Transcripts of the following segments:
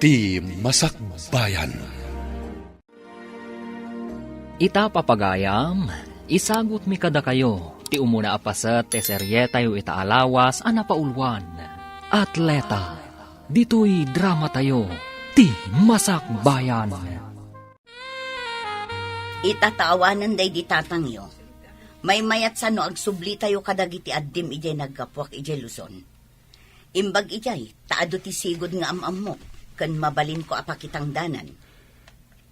ti Masakbayan. Ita papagayam, isagot mi kada kayo, ti umuna apasat te serye tayo itaalawas anapaulwan. Atleta, dito'y drama tayo, ti Masakbayan. Itatawanan day di tatangyo. May mayat sa no agsubli tayo kadagiti addim ijay naggapwak ijay Luzon. Imbag ijay, taado ti sigod nga amam mo, kan mabalin ko apakitang danan.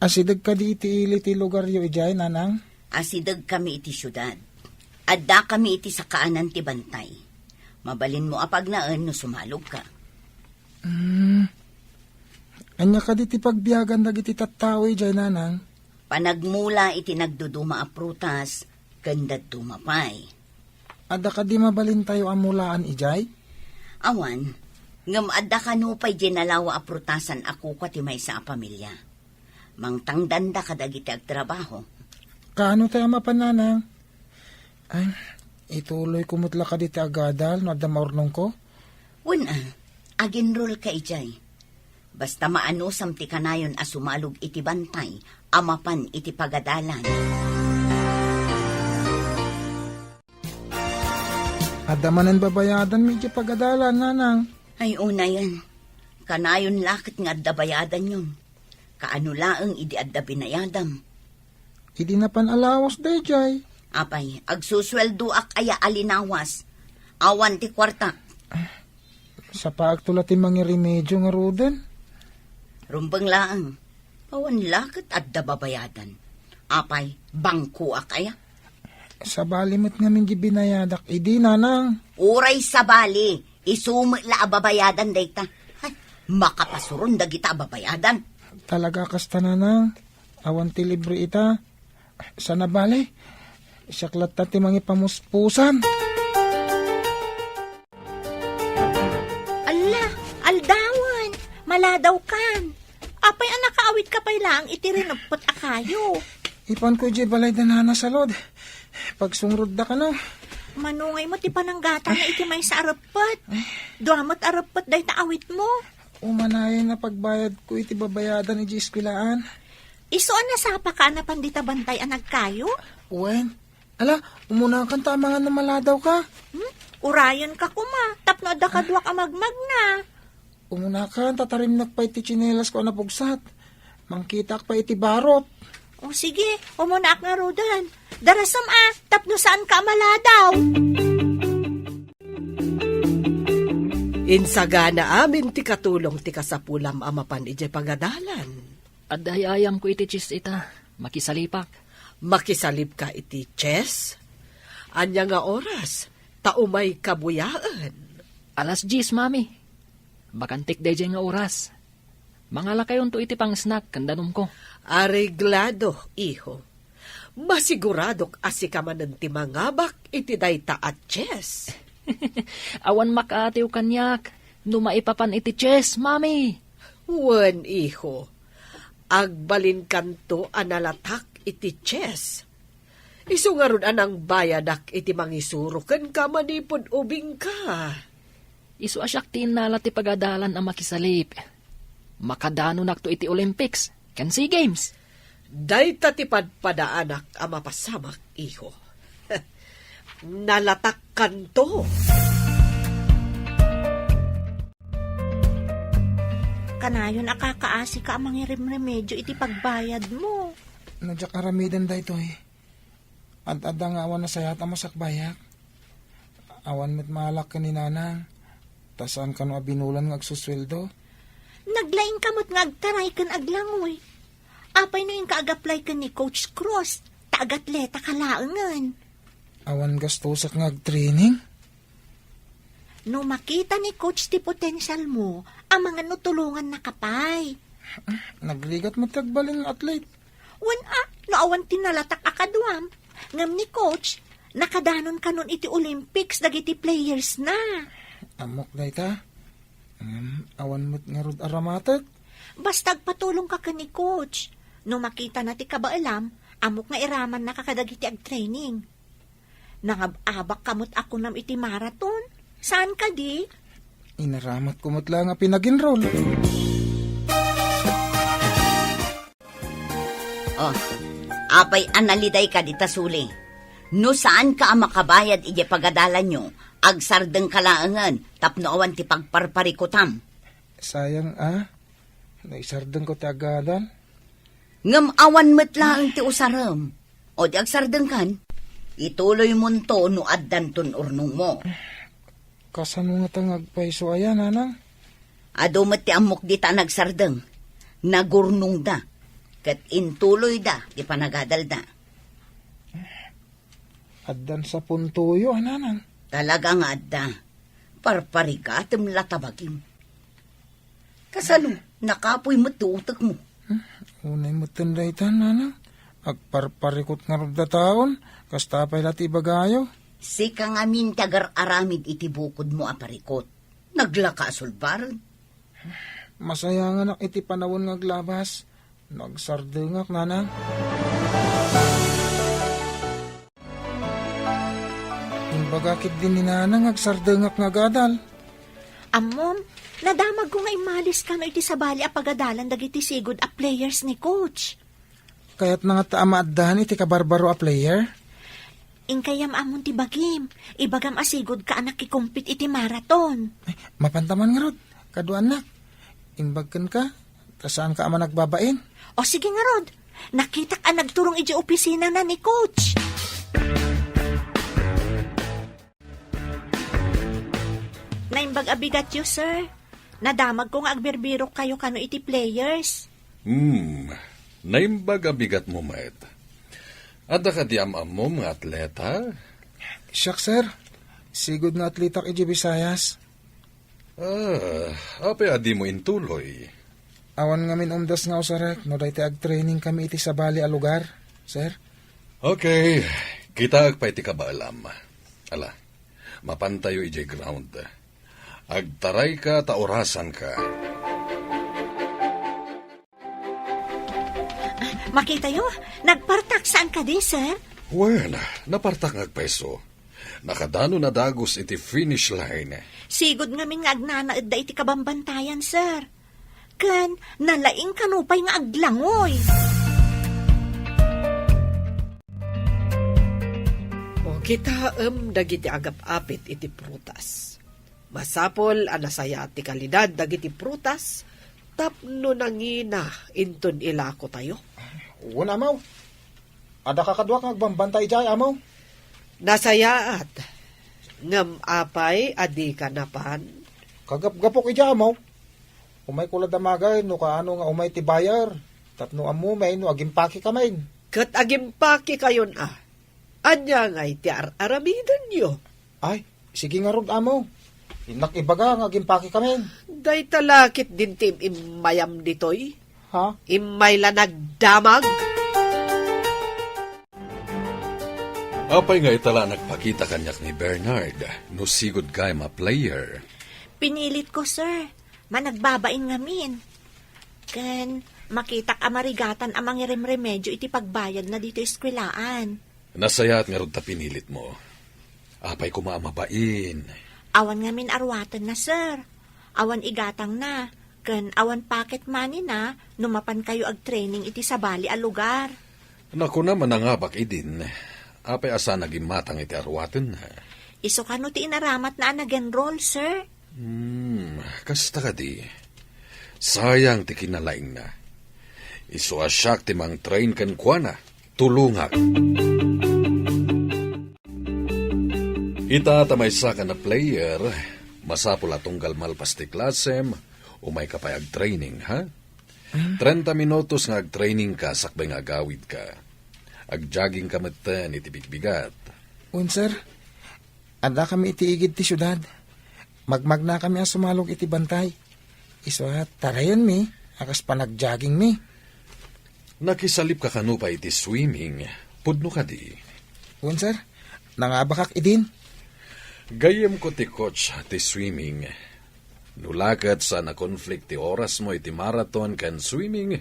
Asidag ka di iti ili ti lugar yo ijay, nanang? Asidag kami iti syudad. Adda kami iti sa kaanan ti bantay. Mabalin mo apag naan no sumalog ka. Anya ka di ti pagbiyagan dagiti tattao ijay, nanang? Panagmula iti nagduduma a prutas, gandad dumapay. Ada ka di mabalin tayo amulaan ijay? Awan, ngam adda kanupay ginalawa a prutasan ako ka ti may sa pamilya. Mangtangdanda ka dagiti agtrabaho. Kaano tayo mapananang? Ay, ituloy kumutla ka di ti agadal no adda maurnong ko? Una, aginrol ka ijay. Basta maanusam ti kanayon a sumalog iti bantay, amapan iti pagadalan. Adda manan babayadan medyo pagadalan, nanang. Ay una yan, kanayon lakit nga adda bayadan yun. Kaano laeng idi adda binayadam. Idi na panalawas day jay. Apay, agsusweldo ak aya alinawas. Awan ti kwarta. Sa paagtula ti mga remedyo nga ruden. Rumbang laeng, awan lakit adda babayadan. Apay, bangko ak aya. Sa balimot nga mingi binayadak, idi nanang. Uray sa bali, isumit la ababayadan dayta. Ay, makapasuron dagita ababayadan. Talaga kasta nanang. Awan ti libre ita. Sana bali. Isaklat ta ti mga pamuspusan. Ala, aldawan, maladaw kan. Apay anak kaawit ka pay lang, itirinagpot akayo. Ipan ko di balay danana sa lod. Pagsungrod da ka no. Manungay mo ti pananggata na iti may sa arapot. Duamot arapot day taawit mo. Umanayan na pagbayad ko iti babayadan ni Eskwilaan. Isuan na sapa ka na pandita bantay anag kayo? Uwen, ala, umuna kang tama nga na maladaw ka. Urayan ka kuma, tapno da ka duwak amagmag na. Umuna ka, tatarimnak pa iti chinelas ko na pugsat. Mangkitak pa iti barot. O sige, umunak nga rodan. Darasam tapno saan ka maladaw? Insagana amin ti katulong ti kasapulam amapan ije pagadalan. Adayayam ko iti chis ita, makisalipak. Makisalib ka iti chess? Anya nga oras, taumay kabuyaan. Alas 10, mami. Bakantik day nga oras. Mangala kayon to iti pang snack, kandanom ko. Areglado, iho. Masiguradok asikaman ti mangabak iti dayta at chess. Awan makaatiw kanyak, numaipapan iti chess, mami. Wen, iho. Agbalin kanto analatak iti chess. Isungarun anang bayadak iti mangisuro ken ka manipod ubing ka. Isu asyak ti nala ti pagadalan ang makisalip. Makadano nakto iti Olympics, ken SEA Games. Dayta ti padpadaanak ang mapasamak, iho. Nalatak kanto. Kanayon akakaasi ka ang mga remedyo iti pagbayad mo. Nadya karamidan da ito eh. Ad-ada nga awan na sayat ang masakbayak. Awan met malak ka ni nanang. Tasan ka no abinulan ng agsusweldo. Naglaing kamot nga agtaray kan aglangoy. Apay no yung kaag-apply ka ni Coach Cross, taagatleta ka laangan. Awan gastusak nga ag-training. No makita ni Coach ti potential mo, ang mga nutulungan na kapay. Nagligat mo tagbalin ng athlete. Naawan tinalatak akadwam. Ngam ni Coach, nakadanon ka nun iti Olympics, dagiti players na. Amok da ita. Awan mo't nga rod aramatek. Bastag patulong ka ka ni Coach. No makita na ti kabaalam, amok nga iraman na kakadagiti ag-training. Nangababak kamot ako nam iti marathon. Saan ka di? Inaramat ko mo't lang nga pinag-enroll. Oh, apay analiday ka dita suli. No saan ka ang makabayad ije pagadalan nyo, agsardeng kalaangan, tapno awan ti pagparparikutam. Sayang naisardeng ko ti agadan. Ngam awan metlaang ti usaram. O di agsardeng kan, ituloy mo to no addan tun urnong mo. Kasano nga tang agpaiso ayan, nanang? Ado met ti amok di ta nagsardeng, nagurnong da, kat intuloy da, di panagadal da. Addan sa puntuyo, nanang. Talaga nga adda, parparigatem latabagim. Kasano, nakapoy mo tuutak mo. Unay mo tinday tan, nanang. Agparparikot nga rod da taon, kastapay lati bagayo. Si kang amin tagar aramid iti bukod mo aparikot. Naglaka sulbaran. Masaya nga nak iti panawon nga glabas. Nagsardengak, nanang. Bagakit din ni nanang agsardengak nga gadal. Amom, nadamag ko nga imalis ka no iti sabali a pagadalan dagiti sigod a players ni coach. Kaya't nga taama addahan iti kabarbaro a player. Inkayam amon ti bagim, ibagam asigod ka anak kikumpit iti marathon. Ay, mapantaman nga rod, kadu anak. Imbagkan ka, tasaan ka ama nagbabain. O sige nga rod, nakita ka nagturong iti opisina na ni coach. Naimbag abigat yu, sir. Nadamag ko nga agberbiro kayo kano iti players. Naimbag abigat mo, Maet. Ada ka di amam mo mga atleta? Siyak, sir. Sigod nga atletak iti Visayas. Apay adi mo intuloy. Awan nga min umdas nga usarek, no dahi ag-training kami iti sabali a lugar, sir. Okay, kita agpay ti kabaalam. Ala, mapantayo iti ground. Agtaray ka, taorasan ka. Makita yo, nagpartaksaan ka di, sir? Well, napartak ngagpeso. Nakadano na dagos iti finish line. Sigod nga min nga agnanaed da iti kabambantayan, sir. Ken, nalaing kanupay nga aglangoy. O kita dagiti agap-apit iti prutas. Masapol anasaya ti kalidad dagiti prutas tapno nangina inton ilako tayo. Una, amaw. Ada kakadwak nga agbambantay jay, amaw. Nasayaat. Ngam apay adi kanapan. Kagap-gapok ija, amaw. Umay kulad amagay, no kaano nga umay ti bayar. Tapno amumay, no agimpaki kamay. Kat agimpaki kayon Anya ngay ti aramidan nyo. Ay, sige nga rod, amaw. Inak ibaga nga agimpaki kamay. Day talakit din tim imayam ditoy. Ha? Imay la nagdamag. Apay nga itala nagpakita kanyak ni Bernard, no sigod kay ma player. Pinilit ko, sir. Managbabain ngamin. Ken, makita ka marigatan amang remedyo iti pagbayad na dito eskwelaan. Nasayaat nga rod ta pinilit mo. Apay kumamabain. Awan ngamin arwatan na, sir. Awan igatang na. Ken, awan pocket money na, numapan kayo ag-training iti sabali a lugar. Naku naman nangabak idin. Apay asa naging matang iti arwaten na. Iso kano ti inaramat na nag-enroll, sir? Kasta ka di. Sayang ti kinalaing na. Iso asyak ti mang train kan kwa na. Tulungak. Itatamay sa ka na player, masapula tunggal malpas ti klasem, umay ka pa ag-training, ha? 30 minutos nga ag-training ka, sakbay nga agawid ka. Ag-jogging ka matan iti bigbigat. Sir, ada kami iti igid ti syudad. Magmag na kami ang sumalog iti bantay. Iso tarayan mi, akas panag-jogging mi. Nakisalip ka kanupa iti swimming, pudno ka di. Sir, nangabakak idin. Gayem ko ti coach ti swimming. Nulakat sa na-conflict ti oras mo iti marathon kan swimming,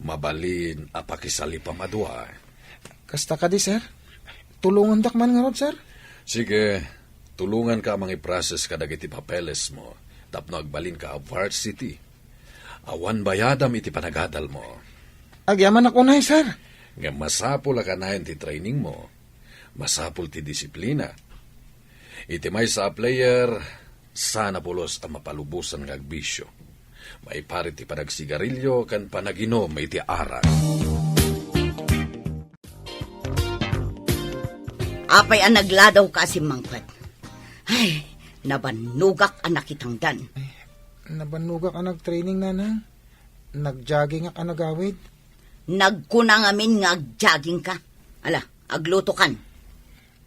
mabalin apakisalip amadwa. Kasta ka di, sir? Tulungan dakman nga rod, sir? Sige, tulungan ka amang i-process ka dagiti papeles mo, tapno agbalin ka a varsity. Awan bayadam iti panagadal mo. Agyaman ako na, sir. Nga masapul ka na ti training mo. Masapul ti disiplina. Iti may sa player, sana pulos ang mapalubusan ng agbisyo. May pari ti panagsigarilyo kan panaginom iti arak. Apay ang nagladaw ka si Mangpet. Ay, nabanugak ang nakitangdan. Nabanugak ka nag-training, nanang. Nag-jogging ka nagawid. Nagkunang amin nga agjogging ka. Ala, agluto kan.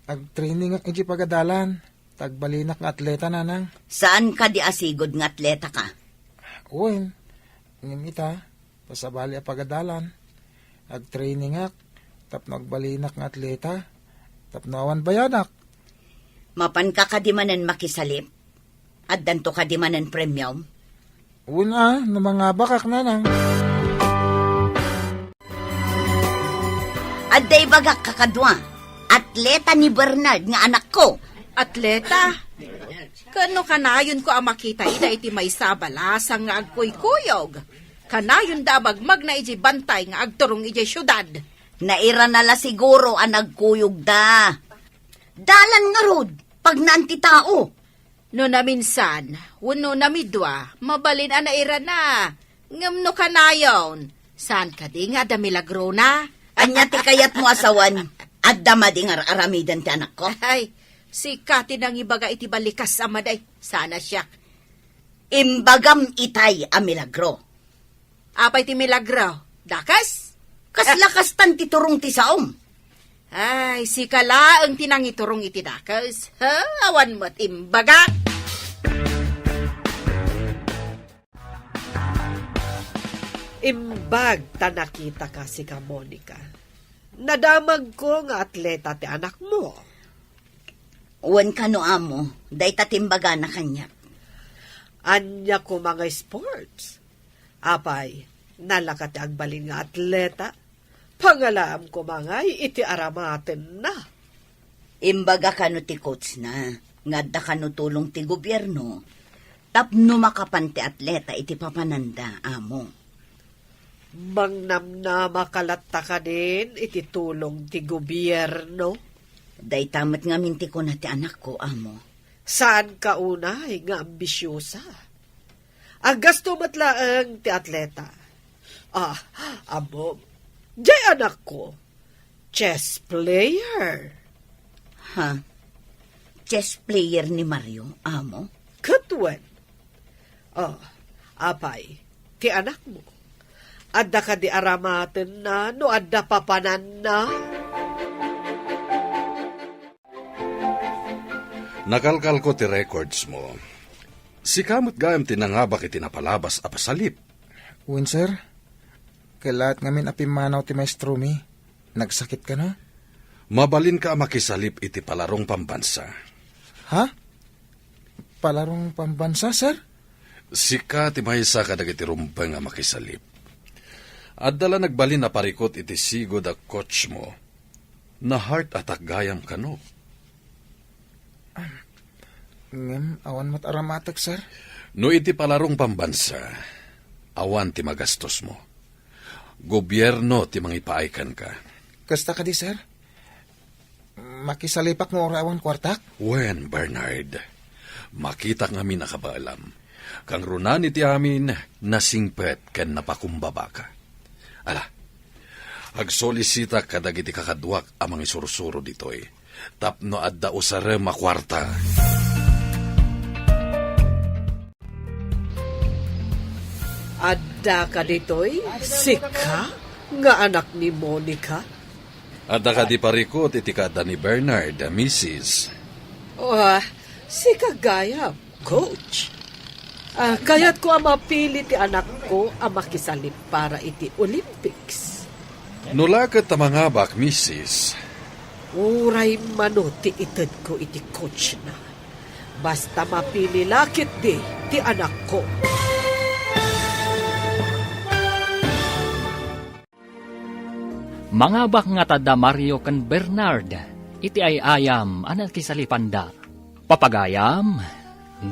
Ag-training ka iti pagadalan. Tagbalinak nga atleta, nanang. Saan ka di asigod nga atleta ka? Uwin, ngimita, pasabali a pagadalan. Ag-training ak, tapno agbalinak nga atleta. Tapno awan bayadak. Mapan ka kadimanan makisalip? At danto kadimanan premium? Uwin no mga bakak, nanang. At day bagak kakadwa, atleta ni Bernard nga anak ko. Atleta? Kano kanayon ko ang makita ida iti may sabalasang nga agkuy-kuyog. Kanayon dabag magna iti bantay nga agturong iti syudad. Naira nala siguro ang nagkuyog da. Dalan nga rod, pag naanti tao. No naminsan, wano namidwa, mabalin ang naira na. Ngam no kanayon, saan ka di nga da milagro na? Anya ti kayat mo asawan, at damading aramidan ti anak ko. Ay, si Kati nang ibaga iti balikas amaday. Sana siya. Imbagam itay a milagro. Apay ti milagro. Dakas? Kaslakas tan ti turong ti saom. Ay, si Kala ang tinangiturong iti dakas. Ha? Awan mo't imbaga. Imbag ta nakita ka si ka, Monica. Nadamag ko nga atleta ti anak mo. Uwan ka no amo, day tatimbaga na kanya. Anya ko mga sports. Apay, nalakat ang balin nga atleta. Pangalam ko mga iti aramaten na. Imbaga ka no ti coach na, ngadda ka no tulong ti gobyerno. Tapno makapan ti atleta iti papananda, amo. Mangnam makalatta ka din iti tulong ti gobyerno. Day tamat nga minti ko na ti anak ko, amo. Saan ka unay nga ambisyosa? Agasto matlaang ti atleta. Amo, jay anak ko, chess player. Ha? Chess player ni Mario, amo? Katwen. Apay, ti anak mo. Adda ka di aramaten na, no adda papanan na. Nakalkal ko ti records mo. Si kamot gayam tinangabak iti napalabas a pasalip. Uwin, sir. Kailat ngamin apimanaw ti maestro mi. Nagsakit ka na? Mabalin ka makisalip iti palarong pambansa. Ha? Palarong pambansa, sir? Sika ti maysa ka dagiti rumbeng nga makisalip. At dala nagbalin na parikot iti sigod a coach mo. Na heart attack gayam ka no. Ngem, awan mat aramatak, sir. No iti palarong pambansa, awan ti magastos mo. Gobyerno ti mangipaaykan ka. Kasta ka di, sir? Makisalipak mo orawan kwartak? Wen, Bernard, makita nga mi nakabaalam. Kang runan iti amin, nasingpet ken napakumbaba ka. Ala, agsolisita kadagiti kakadwak amang isursuro ditoy. Tapno adda usare makwarta. Adda ka ditoy, sika, nga anak ni Monica. Adda ka di parikot iti kada ni Bernard, Mrs. Si kagaya, coach. Kaya't ko ang mapili ti anak ko ang makisalip para iti Olympics. Nulakat ta mga bak, Mrs. Uray mano ti ited ko iti coach na. Basta mapili lakit di ti anak ko. Mga bak nga tada Mario kan Bernard, iti ay ayam anak kisalipanda. Papagayam,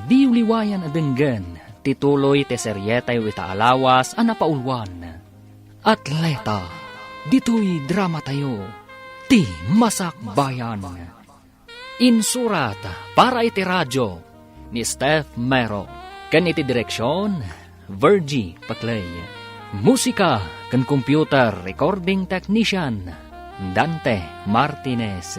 di uliwayan adenggen, tituloy te seryetay wita alawas anapaulwan. Atleta, dito'y drama tayo, ti masakbayan. Insurat para iti radyo ni Steph Mero. Kan iti direksyon, Virgie Paclay. Musika kan computer recording technician, Dante Martinez.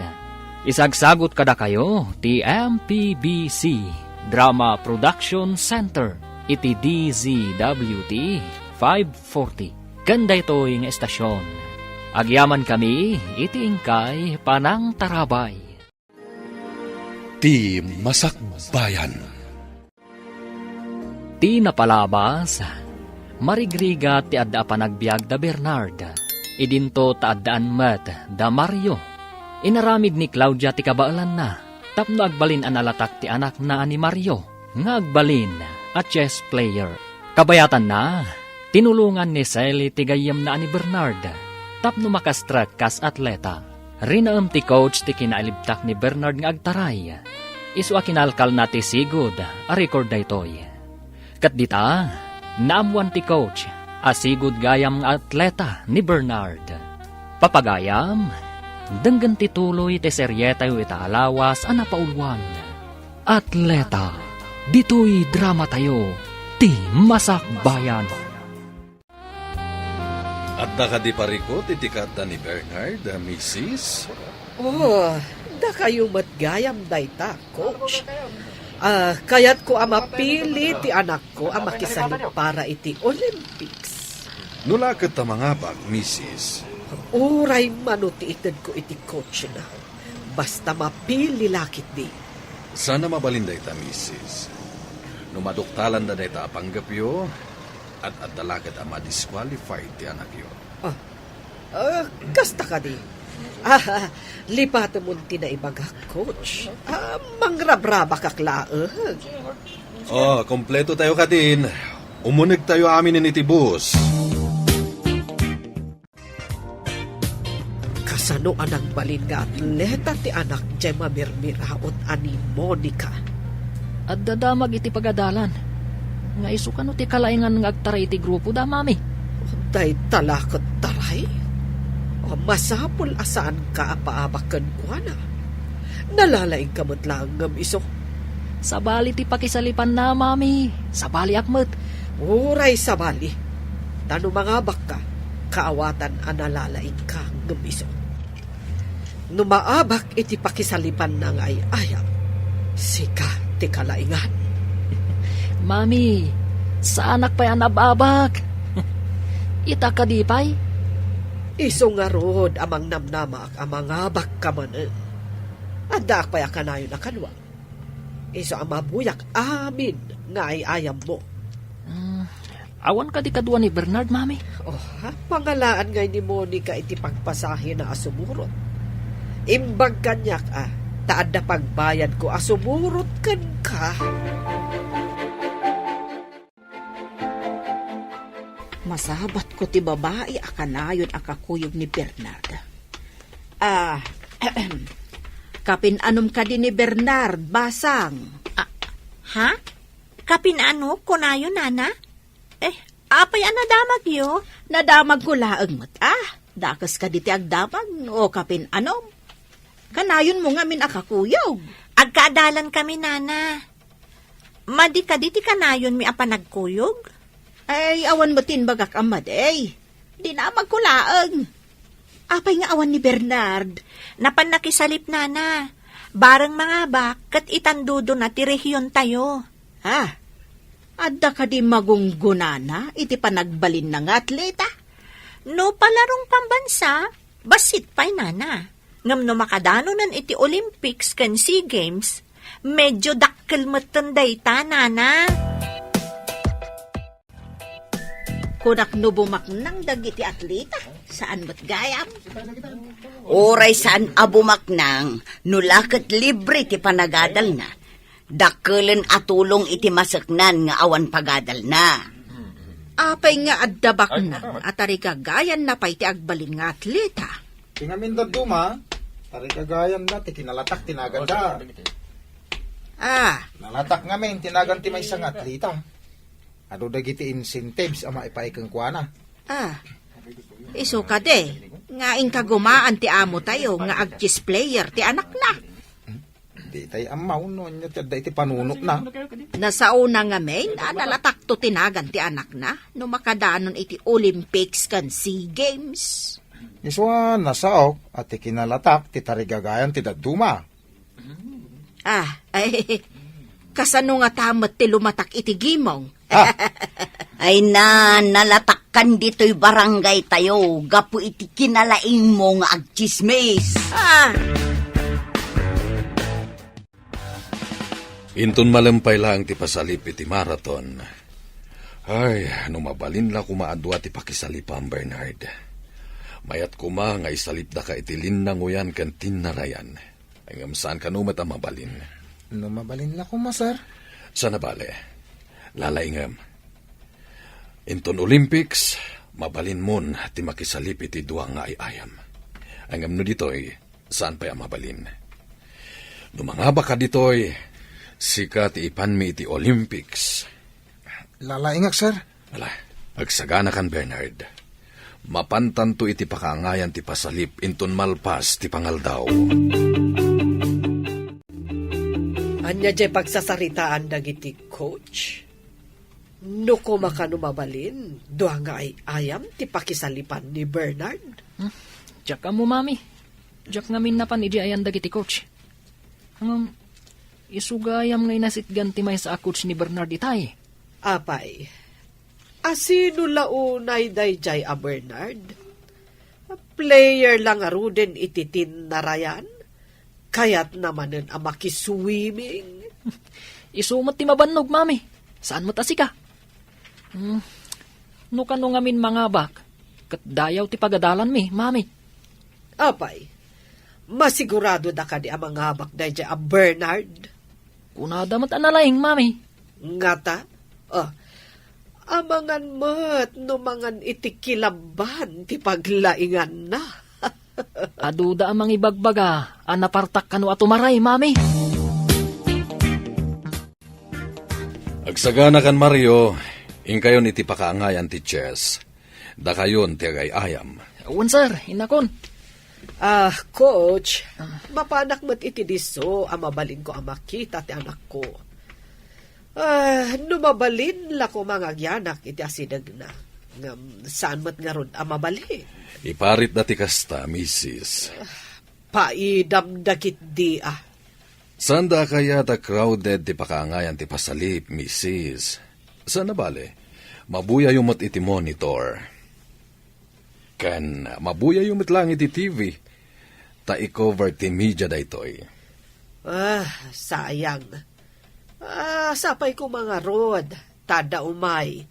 Isagsagot kada kayo ti MPBC Drama Production Center iti DZWT 540. Kanda ito'y nga estasyon. Agyaman kami iti ingkay Panang Tarabay. Ti Masakbayan. Ti napalabas, marigriga ti adda panagbiag da Bernard. Idinto ta addaan met da Mario. Inaramid ni Claudia ti kabaalan na. Tapno agbalin analatak ti anak na ni Mario. Nga agbalin at chess player. Kabayatan na, tinulungan ni Sally ti gayam na ni Bernard. Tapno makastrat kas atleta. Rinaam ti coach ti kinaalibtak ni Bernard nga agtaray. Isu a kinalkal na ti sigod a record da itoy. Kat dita, naamuan ti coach asigod gayam nga atleta ni Bernard. Papagayam, denggan ti tuloy ti serye tayo itaalawas a napaulwan. Atleta, dito'y drama tayo, ti masakbayan. At nakadi parikot itikata ni Bernard, Mrs. Oh, da kayo matgayam dayta, coach. Kaya't ko ang mapili ti anak ko ang makisalit para iti Olympics. Nulakot ta mga bag, Mrs. Uray manutiitan ko iti coach na. Basta mapili lakit di. Sana mabalinday ta, Mrs. Numaduktalan na day ta apanggapyo at talagat ang madisqualified ti anak yo. Kasta ka di. Lipat mo tinaibaga, coach. Mangrabraba kaklaag. Kompleto tayo ka din. Umunig tayo amin ni Tibus. Kasano anang balin nga atleta ti anak jay mamirmiraot ani Monica. At dadamag iti pagadalan. Nga isu kano ti kalaingan nga agtaray iti grupo da, mami. Day talakot taray. Masapol asaan ka apaabakan ko na. Nalalaing kamot lang ngam iso. Sabali ti pakisalipan na, mami. Sabali akmet. Uray sabali. Tano mga baka, kaawatan ang nalalaing ka ngam iso. Numaabak iti pakisalipan na ngay ayam. Sika ti kalaingan. Mami, sa anak pa yan nababak. Ita ka di pa'y? Iso nga rod amang namnamak amang abak ka man. Adak pa ka na yun na kanwa. Iso ang mabuyak amin nga ay ayam mo. Awan ka di kadwa ni Bernard, mami. Pangalaan ngay ni Monica iti pagpasahin na asumurot. Imbag kanyak taad na pagbayad ko asumurot kan ka. Masabat ko ti babae akanayon akakuyog ni Bernard. Kapin-anom ka din ni Bernard, basang. Ha? Kapinano? Kunayo, nana? Apay nadamag yo? Nadamag ko laang mat. Dakas ka diti agdamag o kapin-anom. Kanayon mo nga min akakuyog. Agkaadalan kami, nana. Madi ka diti kanayon mi apanagkuyog? Ay, awan mo tinbagak amad Di na magkulaang. Apay nga awan ni Bernard. Napan nakisalip, nana. Barang mga bak, kat itandudo na ti rehiyon tayo. Adda ka di magunggunana, iti panagbalin ng atleta. No palarong pambansa, basit pa'y, nana. Ngam no makadano nan iti Olympics kan SEA Games, medyo dakkel matanday ta, nana. Kunak no bumaknang dagiti atleta, saan mo't gayam? Oray saan abumaknang, nulakat libre ti panagadal na. Dakelen atulong iti masaknan nga awan pagadal na. Apay nga addabak na, atari kagayan na pa'y ti agbalin nga atleta. Tingamin da duma, tari kagayan da, ti kinalatak tinaganda. Nalatak ngamin, tinagan ti may isang atleta. Ano dagiti incentives ang maipaikang kuana? Iso ka de, nga ing kagumaan ti amo tayo, nga ag-chess player ti anak na. Di tayo amaw no, niya iti panunot na. Nasauna nga may, nalatak to tinagan ti anak na, no makadanon iti Olympics kan SEA Games. Iswa nasaok at ikinalatak ti tarigagayan ti daduma. Ay, kasano nga tamat ti lumatak iti gimong? Ay nalatakkan dito'y barangay tayo, gapu iti kinalaing mo nga agchismis. Inton malampay lang ti pasalip iti marathon. Ay, mabalin la kumaadwa ti pakisalipam, Bernard. Mayat kuma nga isalip da ka iti linnanguyan kan tinarayan. Ay saan ka numat ang mabalin? Mabalin la ko, sir. Sana bale, lalaingam. Inton Olympics, mabalin mon ti makisalip iti duwa nga ayam. Angam no ditoy, saan pa ang mabalin? Numangaba ka ditoy, sika ti ipan mi iti Olympics. Lalaingak, sir. Wala, agsagana kan Bernard. Mapantan to iti pakaangayan ti pasalip inton malpas ti pangaldaw. Anya jay pagsasaritaan dagiti coach. No ko makanumabalin, doha nga ay ayam ti pakisalipan ni Bernard. Diyak ka mo, mami. Diyak ngamin na pan iji ayan dagiti coach. Isugayam ngay nasitgan ti may sa coach ni Bernard itay. Apay, asino launay dayjay a Bernard? Player lang aruden iti tinarayan, kayat namanen a makiswimming. Isumat ti mabannog, mami. Saan mo tasi ka? No kano ngamin mga bak, kat dayaw ti pagadalan mi, mami. Apay, masigurado da ka di a mga habak dayjay a Bernard? Kunada mat analaing, mami. Ngata, amangan mat no mangan itikilaban ti paglaingan na. Aduda ang mga ibagbaga, anapartak kano atumaray, mami. Agsagana kan Mario, ingkayon iti pakaangayan ti chess. Da kayon ti agayayam. Awan, sir, inakon. Coach, mapanak mo't iti diso, mabalin ko ang makita ti anak ko. Numabalin la ko mga agyanak iti asidag na. Saan mo't nga ron mabalin? Iparit dati kasta, Mrs. Paidam dakit di Sanda kaya ta crowded ti pakaangayan ti pasalip, Mrs. Sana bale, mabuya yung mat iti monitor. Kan mabuya yung mat lang iti TV. Ta i-cover ti media daytoy. Sayang. Sapay ko mga rod, tada umay,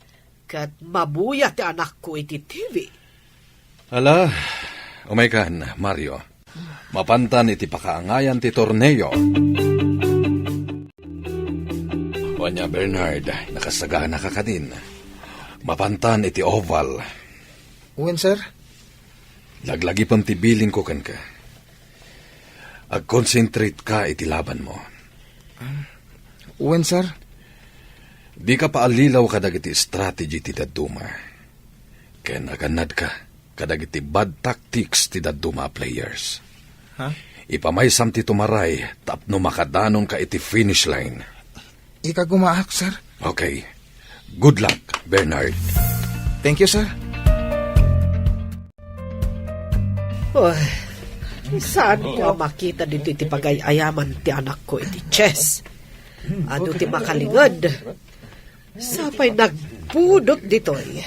kat mabuya ti anak ko iti TV. Ala, umay kan, Mario. Mapantan iti pakaangayan ti torneo. Wanya Bernard, nakasagana ka din. Mapantan iti oval. Uwen, sir. Laglagi pang tibilin ko kan ka. Ag-concentrate ka iti laban mo. Uwen, sir. Di ka paalilaw kadag iti strategy ti daduma. Kaya naganad ka kadag iti bad tactics ti daduma players. Ipamaysam ti tumaray tapno makadanon ka iti finish line. Ika gumaak, sir. Okay. Good luck, Bernard. Thank you, sir. Saan ko makita dito iti pagayayaman ti anak ko iti chess? Ano ti makalingad? Sapay nagpudot ditoy.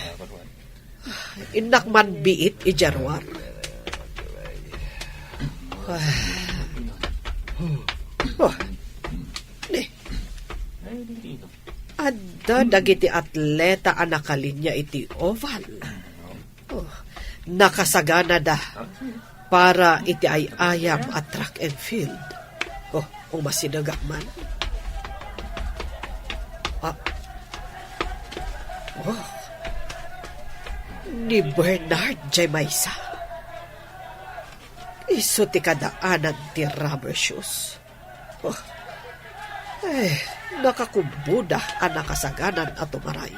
Inak man biit ijarwar. Adda dagiti atleta ang nakalinya iti oval. Nakasagana da para iti ayam at track and field. Kung masinaga man. Ni Bernard J. Maysa. Iso ti kadaanan ti rubber shoes. Nakakumbuda ang nakasaganan at umaray.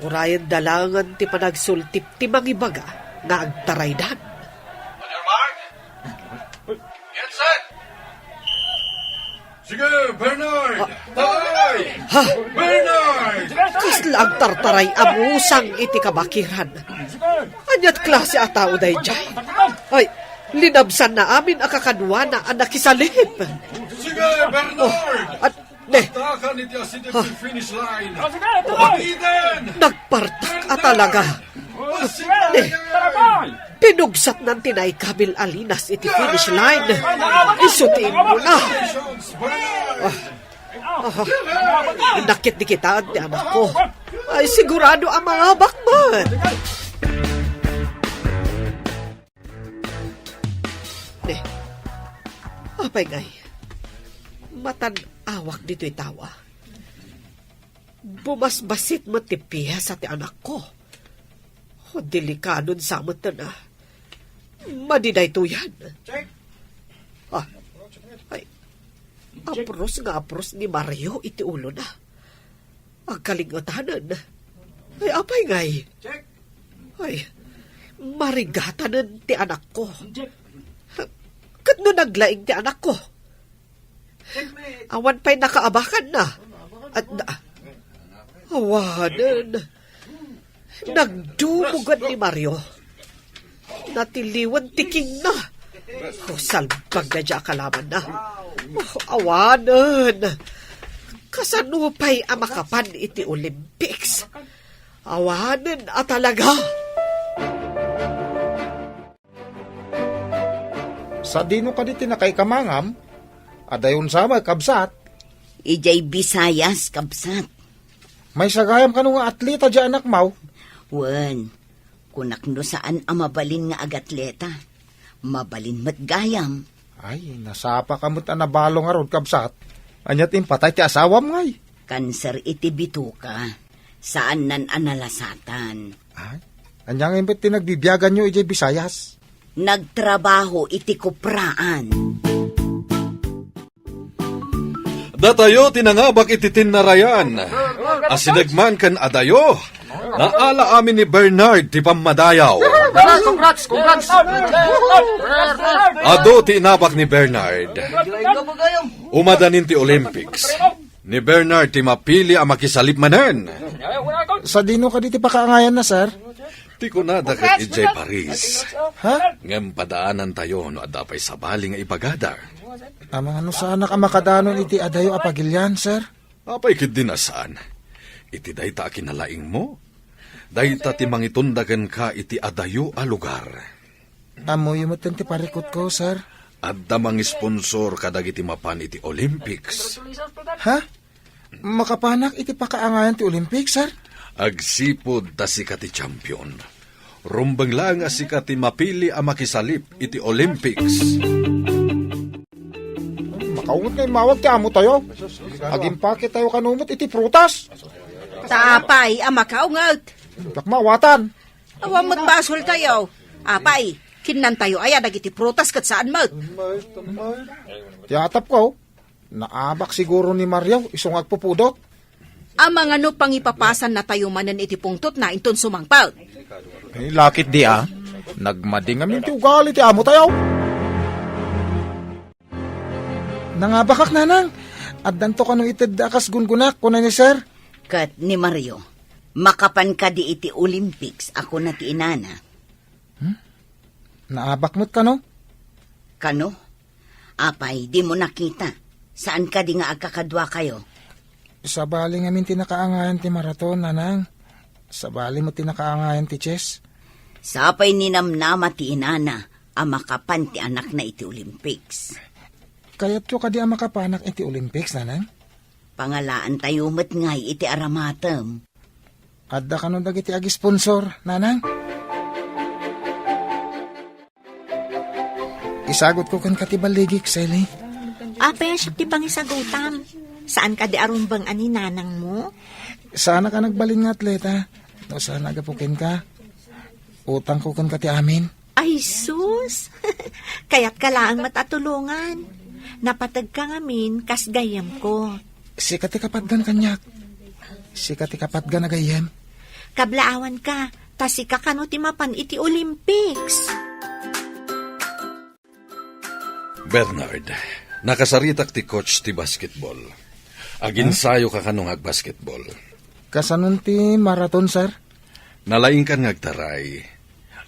Urayan dalangan ti panagsultip ti mangibaga nga agtaraydan. Get set! Sige, Bernard! Taray! Ha? Bernard! Kasla ang tartaray amusang iti kabakiran. Anyat klase a tao day jay. Ay, linabsan na amin akakadwa na ang nakisalip. Sige, Bernard! At, ne, Takan iti asidip ti finish line! Pag-iden! nagpartak at talaga. Ne, pinugsat ng tinay Kabil Alinas iti finish line. Isutiin mo na. Nakit di kita at anak ko. Ay, sigurado ang mga bakman. Ne, apay ngay. Matan-awak dito'y tawa. Bumasbasit mo ti piya sa ti anak ko. O delikadon sa mo na. Madiday to yan. Ah, ay, apros ni Mario iti ulo na. Ang kalingatanan. Ay, apay ngay. Ay, marigatanan ti anak ko. Kat no naglaing ti anak ko. Awan pa'y nakaabakan na. At awanan. Nagdumugan ni Mario. Natiliwan tiking na. Salbag na dya kalaman na. Awanan. Kasanupay ang makapan iti Olympics. Awanan at talaga. Sa dino ka di tinakay kamangam, adayon sa kabsat, Ijay Bisayas, kabsat. may sagayam ka nga atleta dyan anak mau. Wen, kunakno saan ang mabalin nga agatleta. Mabalin matgayam. Ay, nasapa ka mo't anabalo nga ron kabsat. Anyat impatay ti asawam ngay. Kanser iti bituka. Saan nan analasatan. Ay, anyang impet tinagbibiyagan nyo ijay Bisayas. Nagtrabaho iti kupraan. Datayo tinangabak iti tinarayan. Asinagman kan adayo. Naala amin ni Bernard ti pamadayaw. Congrats! Ado ti inabak ni Bernard. Umadanin ti Olympics. Ni Bernard ti mapili ang makisalip manen. Sa dino ka di ti pakaangayan na, sir? Ti ko na dagat ijay Paris. Ha? Ngem padaanan tayo no adapay sabali nga ibagada. Amang ano sana ka makadanon iti adayo apagilyan, sir? Apay kid dinasaan. Iti dayta kinalaing mo. Dayta ti mangitundagan ka iti adayo a lugar. Amoy mo ti parikot ko, sir. Adda mangi sponsor kadag iti mapan iti Olympics. Ha? Makapanak iti pakaangayan ti Olympics, sir? Agsipod ta si kati champion. Rumbang lang si kati mapili ang makisalip iti Olympics. Makaungot na mawag ti amo tayo. Agimpake tayo kanumot iti prutas. Tapay, ang makaungat. Takmawatan. Awamot basol tayo. Apay, kinan tayo ay dagiti prutas kat saan mo. Tiyatap ko. Naabak siguro ni Mario isong agpupudot. Ang mga no pangipapasan na tayo manan iti pungtot na inton sumangpal. Eh, lakit di Nagmading amin ti ugali ti amo tayo. Nangabakak nanang. At danto ka nung ited akas gungunak ko na ni sir. Kat ni Mario, makapan ka di iti Olympics, ako na ti inana. Naabak mo't ka no? Kano? Apay, di mo nakita. Saan ka di nga agkakadwa kayo? Sa bali nga min tinakaangayan ti maraton, nanang. Sa bali mo tinakaangayan ti chess. Sapay ninamnama ti inana, ang makapan ti anak na iti Olympics. Kaya't ko ka di ang makapanak iti Olympics, nanang. Pangalaan tayo met ngay iti aramatem. Adda ka nung dagiti agi sponsor, nanang. Isagot ko kan katibaligik, Sally. Apay, siya ti pangisagutam. Saan ka di arumbang ani nanang mo? Sana ka nagbalin nga atleta. No, sana agapukin ka. Utang ko kan kati amin. Ay, sus! Kaya't ka lang matatulungan. Napatag ka ngamin, kas gayam ko. Si kati kapatgan kanyak. Si kati kapatgan agayem. Kablaawan ka, tasi ka kano ti mapan iti Olympics. Bernard, nakasaritak ti coach ti basketball. Aginsayo ka kanong ag-basketball. Kasanon ti marathon, sir? Nalaing ka ngagtaray.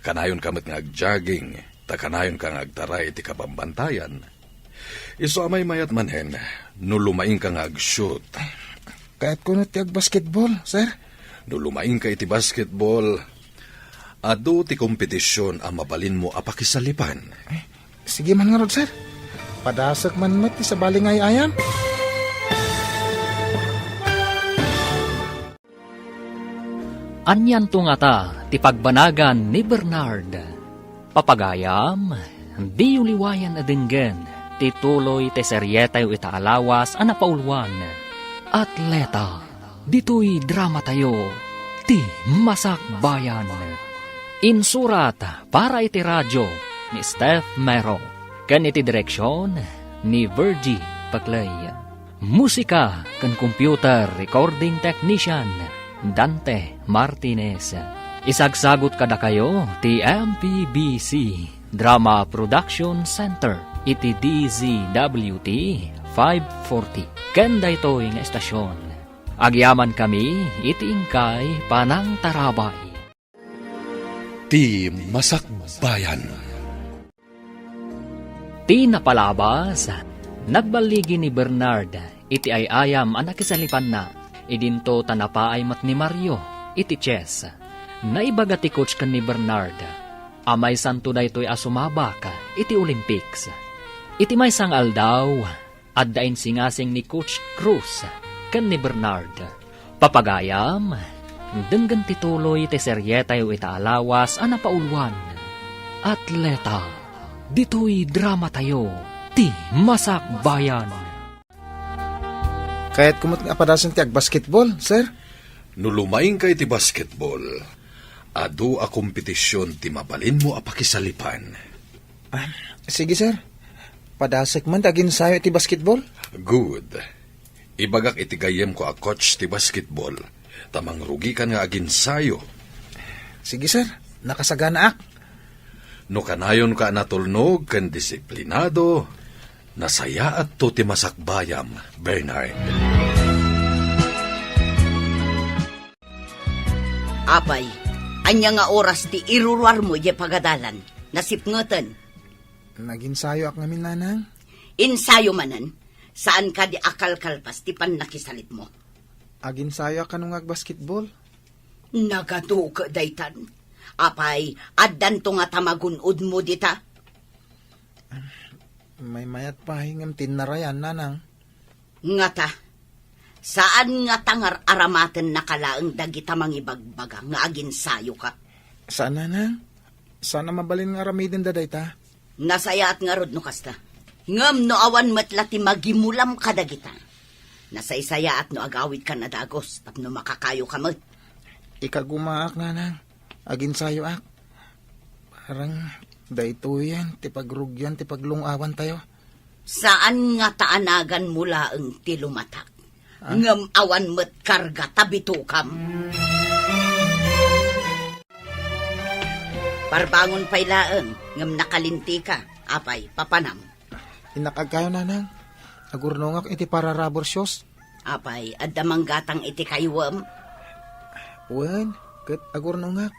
Kanayon kamat ngag-jogging. Kanayon ka ngagtaray ti kabambantayan. Iso amay mayat manhen, no lumaing ka ngag-shoot. Kahit kuno ti ag-basketball, sir? No lumaing ka iti basketball, adu ti kompetisyon ang mabalin mo apakisalipan. Sige man nga rod, sir. Padasak man met ti sa balingay ayan. Anyan to nga ta, ti pagbanagan ni Bernard. Papagayam, di uliwayan adinggen, ti tuloy ti seryetay itaalawas ana paulwan. Atleta, dito'y drama tayo, ti masakbayan. Insurat para iti radyo ni Steph Mero, kan iti direksyon ni Virgie Paclay. Musika kan computer recording technician Dante Martinez. Isagsagot kada kayo ti MPBC Drama Production Center iti DZWT 540. Kanda ito'y nga estasyon. Agyaman kami iti ingkay panang tarabay. Ti Masakbayan. Ti napalabas, nagbaligi ni Bernard, iti ay ayam anak isalipan na, idinto tanapaay mat ni Mario, iti chess. Naibaga ti coach kan ni Bernard, amay santo da ito'y asumabak, iti Olympics. Iti may sang aldaw, addain singasing ni Coach Cruz, kan ni Bernard. Papagayam, denggan tituloy ti seryetay itaalawas ana paulwan. Atleta, dito'y drama tayo, ti masakbayan. Kahit kumot nga padasan ti ag-basketball, sir? No lumaing ka iti basketball, adu a kompetisyon ti mabalin mo apakisalipan. Sige, sir. Padasek man tagin sayo ti basketball? Good. Ibagak iti gayem ko a coach ti basketball. Tamang rugi ka nga aginsayo. Sige, sir. Nakasagana ak. No kanayon ka natulnog kan disiplinado, nasaya at to ti masakbayam, Bernard. Apay, anya nga oras ti iruruar mo di pagadalan. Nasipngoten. Naginsayo ak ngamin, nanang. Insayo manan. Saan ka di akal kalpas ti pan nakisalit mo? Aginsayo ak kanong ag-basketball. Nagado ka daytan. Apay, addan to nga tamagunod mo dita. May mayat pa hingam tinarayan, nanang. Nga ta, saan nga tangar aramaten nakalaang dagita mangibagbaga nga aginsayo ka? Saan, nanang? Sana mabalin nga ramidin daday ta. Nasaya at nga rod no kasta. Ngam no awan matlati magimulam ka dagita. Nasaysaya at no agawid ka na dagos tapno makakayo ka mo. Ikagumaak, nanang. Aginsayo ak. Parang dayto yan, tipagrugyan, tipaglungawan tayo. Saan nga taanagan mula ang tilumatak? Ngam awan met karga tabitukam. Parbangon pailaeng, ngam nakalinti ka, apay, papanam. Inakag kayo, nanang. Agurnongak iti para rubber shoes. Apay, addamang gatang iti kaywam. Wen, ket agurnongak.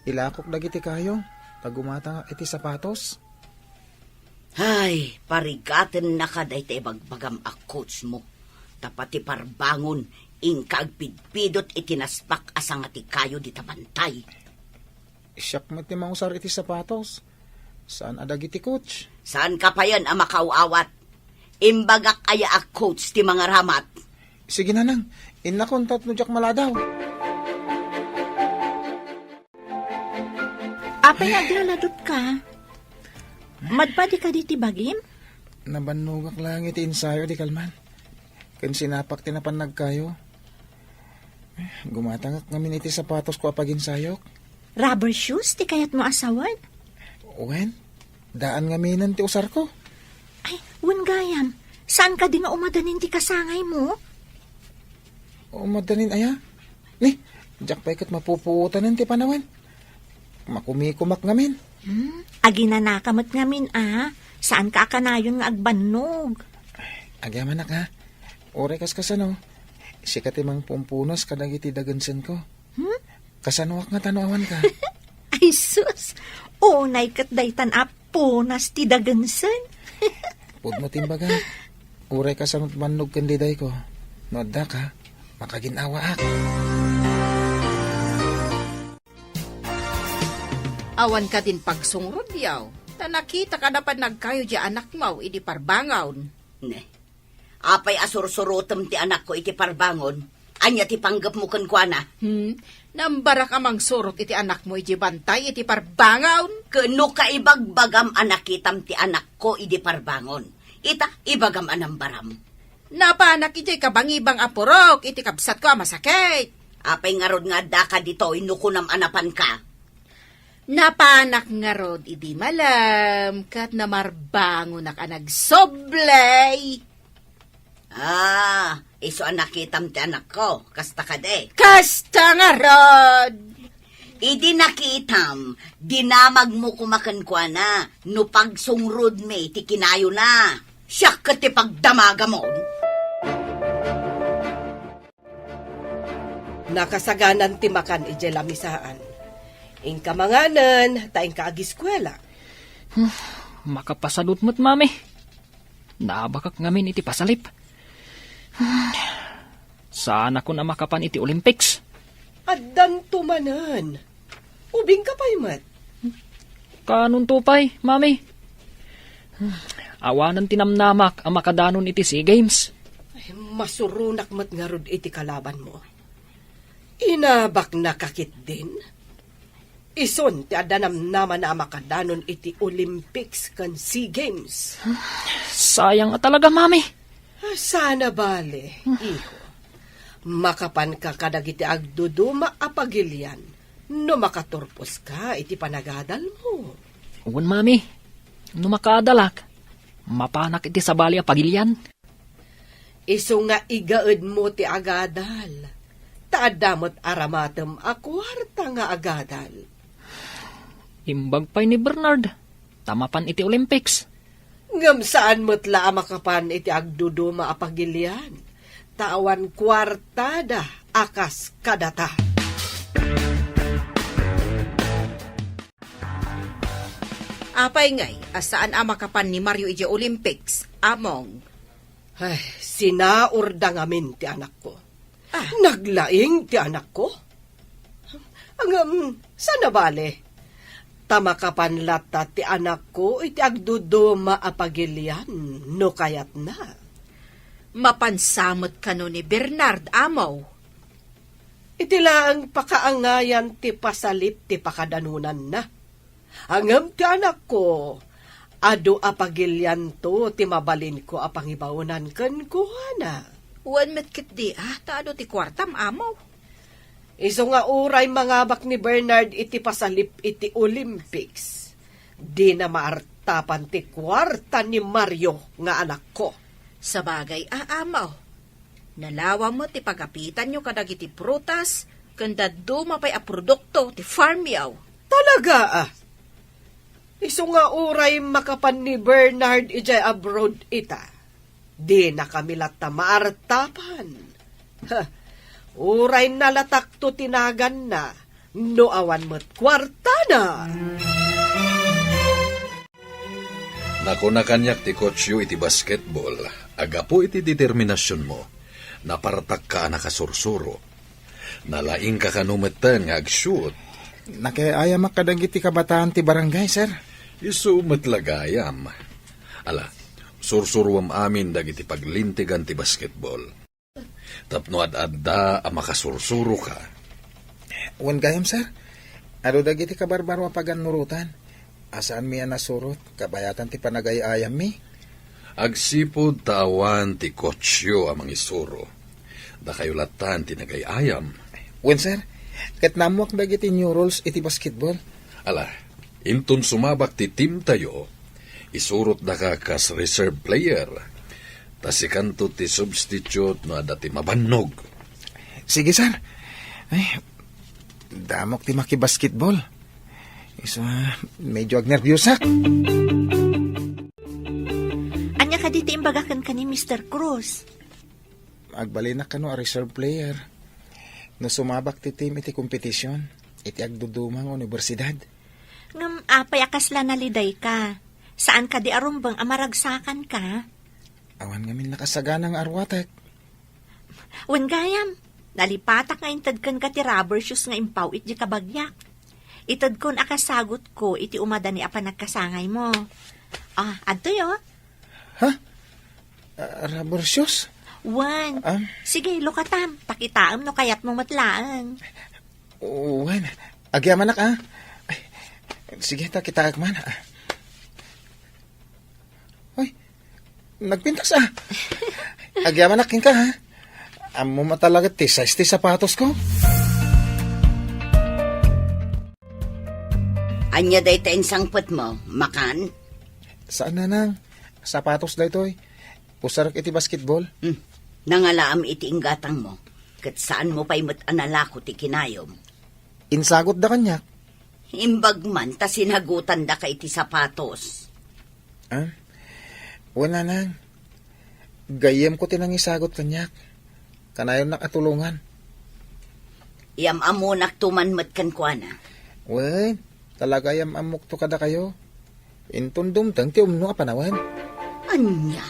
Ilakok dagiti kayo. Tagumata iti sapatos. Ay, parigaten na ka dahi tayo bagbagam a coach mo. Tapati parbangon, ingkaagpidpidot itinaspak asang ati kayo di tabantay. Siyak mo ti mausar iti sapatos. Saan adag iti coach? Saan ka pa yan ang makaawat? Imbagak aya a coach ti mga ramat. Sige, nanang. Inakontat no jak maladaw. Apay naglaladot ka. Madpadi ka di tibagim? Nabanugak lang iti ensayo di kalman. Kan sinapak tinapan nagkayo. Gumatangak ngamin iti sapatos ko apag ensayok. Rubber shoes ti kayat mo asawan? Wen, daan ngaminan ti usar ko. Ay, wen gayam. Saan ka di nga umadanin ti kasangay mo? O madanin aya? Ni, Jak pa ikat mapupuutan ti panawan. Makumikumak ngamin. Agi na nakamot ngamin, Saan ka kanayon nga agbannog? Agyaman nak ha. Ore kas kasano. Sikat imang pumpunos kadagiti dagansen ko. Kasanuak nga tanawan ka. Ay sus, unay kat daytan apunas ti dagansen. Pud mo timbaga. Ore kasanot mannog kandiday ko. Noda ka, makaginawa ak. Awan ka din pagsungrod yaw. Ta nakita ka dapat nagkayo di anak mo, idi parbangawn. Ne. Apay asursurutem ti anak ko iti parbangon. Anya ti panggap mo kan kwa na. Nambarak amang surot iti anak mo, idi bantay, iti parbangawn. Kano ka ibagbagam anak itam ti anak ko iti parbangon. Ita ibagam anambaram. Napanak iti kabangibang apurok, iti kabsat ko masakit. Apay nga rod nga daka dito inukunam anapan ka. Napanak nga rod, idi malam, kat namarbango na ka nagsoblay. Iso anak itam ti anak ko, kasta ka de. Kasta nga rod! Idi nakitam, dinamag mo kumakan kwa na, no pagsungrod me, ti kinayo na. Siyak ka ti pagdamaga mo. Nakasaganan ti makan ije lamisaan. Ing kamanganan, taing kaagiskwela. Makapasalot mo't, mami. Nabakak ngamin iti pasalip. Saan ako na makapan iti Olympics? Addan tumanan. Ubing ka pa'y mat. Kanun tupay, mami. Awanan tinamnamak ang makadanon iti SEA Games. Ay, masurunak mat nga rod iti kalaban mo. Inabak na kakit din. Ison ti adanam naman na makadanon iti Olympics kan SEA Games. Sayang nga talaga, mami. Sana bale, iho. Makapan ka kadagiti agduduma apagilyan no makaturpos ka iti panagadal mo. Uwan, mami. No makadalak, mapanak iti sabali a pagilyan. Iso nga igaed mo ti agadal. Taadamot aramatem a kwarta nga agadal. Imbag pa'y ni Bernard. Tamapan iti Olympics. Ngam saan mo't la makapan iti agduduma apagilyan. Tawan kwartada akas kadata. Apay ngay, asaan amakapan ni Mario ije Olympics, among. Ay, sinaurda ngamin ti anak ko. Naglaing ti anak ko? Hanggang, sana bale? Tamakapan lata ti anak ko, iti agduduma apagilyan, no kayat na. Mapansamot ka no ni Bernard, amaw. Iti lang pakaangayan ti pasalip ti pakadanunan na. Hanggang ti anak ko, ado apagilyan to ti mabalin ko apangibaunan kan kuhana. Uwan met kit di, taado ti kwartam, amaw. Iso nga uray mangabak ni Bernard iti pasalip iti Olympics. Di na maartapan ti kwarta ni Mario nga anak ko. Sa bagay, amaw. Nalawa mo ti pagapitan nyo kadag iti prutas, kanda dumapay a produkto ti farm yaw. Talaga Iso nga uray makapan ni Bernard ijay abroad ita. Di na kami lata maartapan. Uray nalatak to tinagan na, no awan mo't kwarta na. Nako na kanyak ti coach yu iti basketball, agapo iti determinasyon mo, napartak ka nakasursuro. Nalaing ka kanumeten nga ag-shoot. Nakiayam makadagiti kabataan ti barangay, sir. Isu matlagayam. Ala, sursuruam amin dagiti paglintigan ti basketball. Tapno ad-adda ang makasursuro ka. Wan gayam, sir. Ado dagiti kabarbaro paganurutan. Asaan miya nasurot, kabayatan ti panagayayam mi. Agsipod tawan ti kotsyo amang isuro. Da kayo latan ti nagayayam. Wan, sir. Kat namuak dagiti new rules iti basketball. Ala, inton sumabak ti team tayo, isurot da ka kas reserve player. Tasikanto ti substitute no adati mabannog. Sige, sir. Ay, Damok ti makibasketball. Isa, medyo agnervyusak. Anya ka diti imbagakan ka ni Mr. Cruz. Agbalinak ka no, a reserve player. No sumabak ti team iti kompetisyon, iti agdudumang universidad. Ngam apay akasla naliday ka. Saan ka di arumbang amaragsakan ka? Awan ngamin nakasaganang arwatek. Wen gayam, nalipatak nga intad kan ka ti rubber shoes nga impaw iti kabagyak. Itad kon akasagot ko iti umada ni apa nagkasangay mo. Adto yo. Rubber shoes? Wan. Sige, lukatam. Pakitaam no kayat mo matlaang. Wan, agyamanak Ay, sige, takitaak man. Uy, nagpintas Agyamanak ka ha. Amo matalaga ti size ti sapatos ko. Anya day tayo sangpot mo, makan? Saan na nang? Sapatos da ito Pusarak iti basketball. Nangalaam iti inggatang mo. Kat saan mo pa'y anala ko ti kinayom. Insagot da kanyak. Imbag man, ta sinagutan da ka iti sapatos. Wala nang. Gayem ko tinang isagot kanyak. Kanayon nakatulungan. Iyam amunak tumanmat kan kwa na. Wen, talaga yam amok to kada kayo. Intundum tang ti umno apanawan. Anya?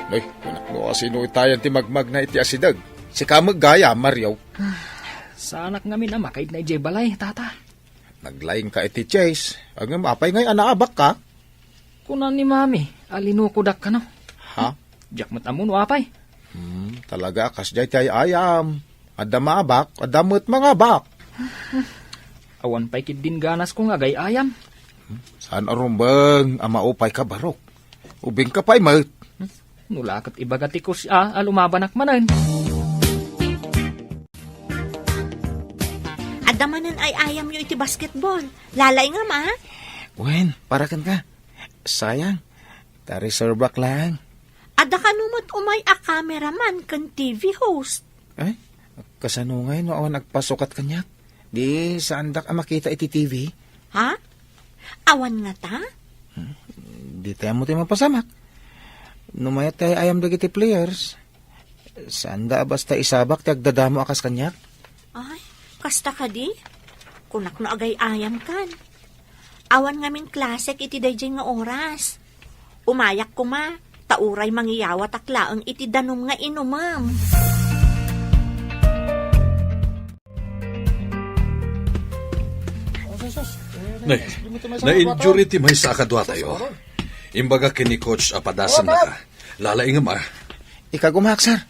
Ay, anak mo asino itayan ti magmag na iti asidag. Si kamag gaya, Maryaw. Sa anak ngamin na makaid na ijay balay, tata. Naglaing ka iti Chase. Ang mapay ngay anaabak ka. Kunan ni mami, alinukudak ka no. Ha? Diyak matamun wapay. Talaga kas jay tay ayam. Ada maabak, ada mo't mga bak. Awan pa'y kid din ganas ko nga gay ayam. Saan arumbang amaupay ka barok? Ubing ka pa'y mat. Nulakat ibagati ko siya, alumabanak manan. Adamanan ay ayam yo iti basketball. Lalay nga ma. Wen, parakan ka. Sayang, ta-reserve lang. Ada ka numot umay a cameraman kan TV host. Ay, kasanungay no awan nagpasukat kanyak. Di saan dak makita iti TV? Ha? Awan nga ta? Di tayo mo tayo mapasamak. Numayat tayo ayam dagiti players. Saan da basta isabak ti agdadamo akas kanyak? Ay, kasta ka di? Kunak no agay ayam kan. Awan ngamin klasek iti dayjay nga oras. Umayak ko ma, tauray mangiyawa taklaang iti danom nga inumam. Na-injury ti may sa kadwa tayo. Imbaga kini coach apadasan na ka. Lalaing ma. Ikagumahak, sir.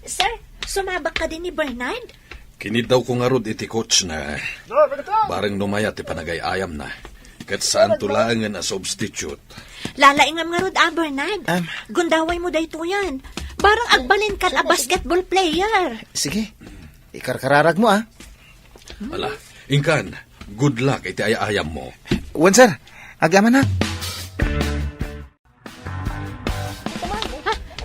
Sir, sumabak ka din ni Bernard? Kinidaw ko nga rod iti coach na bareng numaya ti panagay-ayam na. Kat saan tulaangan na substitute. Lalaingam nga rod, Bernard. Gundaway mo dayto yan. Barang agbalin kan a basketball player. Sige, ikarkararag mo Ala, ingkan, good luck iti ayam mo. Wan, sir. Agaman na.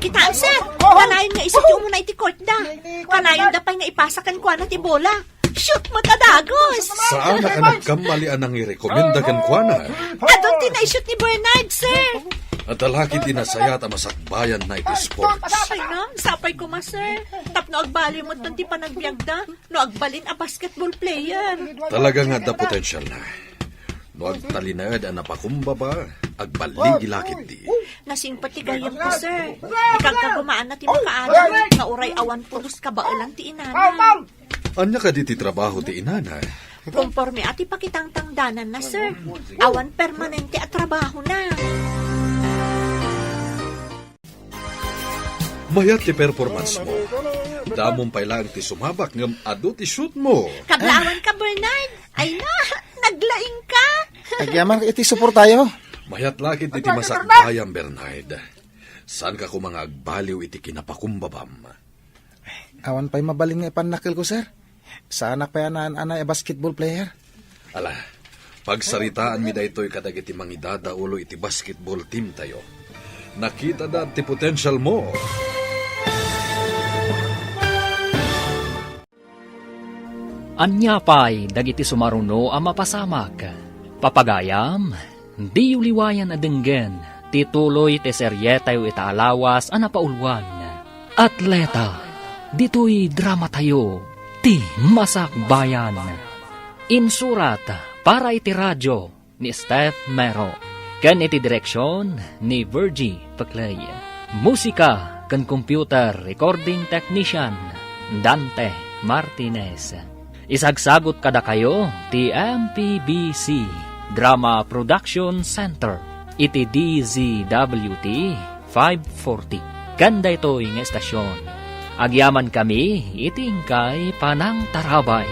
Kitaan, sir. Kanayon nga isip yung muna iti court da. Kanayon da pa'y nga ipasakan kwa na ti bola. Shoot mo tadagos. Saan na ka nagkamalian ang irekomenda kan kwa na? Adong tinay-shoot ni Bernard, sir. At alaki tinasayat ang masakbayan na iti sports. Sapay na, sapay ko ma, sir. Tap no agbali mo ti panagbiag da. No agbalin a basketball player. Talaga nga da potential na. No agtalinaad ang napakumbaba, agbaling ilakit di. Nasimpatigayam ko, sir. Ikang kagumaan na ti makaalam. Nga uray awan pulos kabailan ti inana. Anya ka di ti trabaho ti inana? Conforme ati pakitang tangdanan na, sir. Awan permanente at trabaho na. Mayat ti performance mo. Damong pailang ti sumabak ngam ado ti shoot mo. Kablaawan ka, Bernard. Ay na, naglaing ka. Agyaman iti support tayo. Mayat lakit iti masakbayan, Bernard. Saan ka ko mga agbaliw iti kinapakumbabam? Awan pa'y mabaling nga ipanakil ko, sir. Saan pa yan anay basketball player? Ala, pagsaritaan mi daytoy kadag iti mangidada ulo iti basketball team tayo. Nakita da ti potential mo. Anyapay dagiti sumaruno a mapasamak. Papagayam, di uliwayan adenggen, tituloy te serye tayo itaalawas a napaulwan. Atleta, dito'y drama tayo, ti masakbayan. Insurat para iti radyo ni Steph Mero. Ken iti direksyon ni Virgie Paclay. Musika ken computer recording technician Dante Martinez. Isagsagot kada kayo ti MPBC Drama Production Center iti DZWT 540. Kanda ito'y nga estasyon. Agyaman kami iti ingkay Panang Tarabay.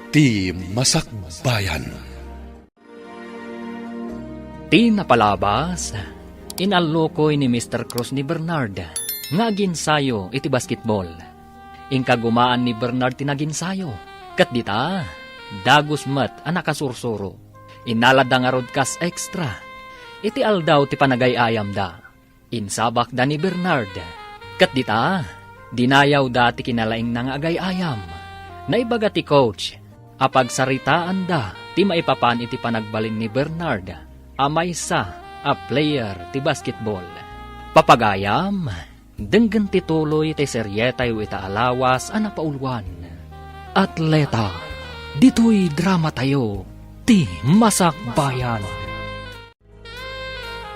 Ti Masakbayan. Ti napalabas, inalukoy ni Mr. Cruz ni Bernard nga ginsayo iti basketball. Ingkagumaan ni Bernard tinaginsayo. Kat dita, dagus mat ang nakasursuro. Inalad nga rod kas extra. Iti aldaw ti panagayayam da. Insabak da ni Bernard. Kat dita, dinayaw da ti kinalaing nang agayayam. Naibaga ti coach, apagsaritaan da ti maipapan iti panagbalin ni Bernard. Amay sa a player ti basketball. Papagayam, denggan tituloy ti serye tayo itaalawas a napaulwan. Atleta, dito'y drama tayo, ti masakbayan.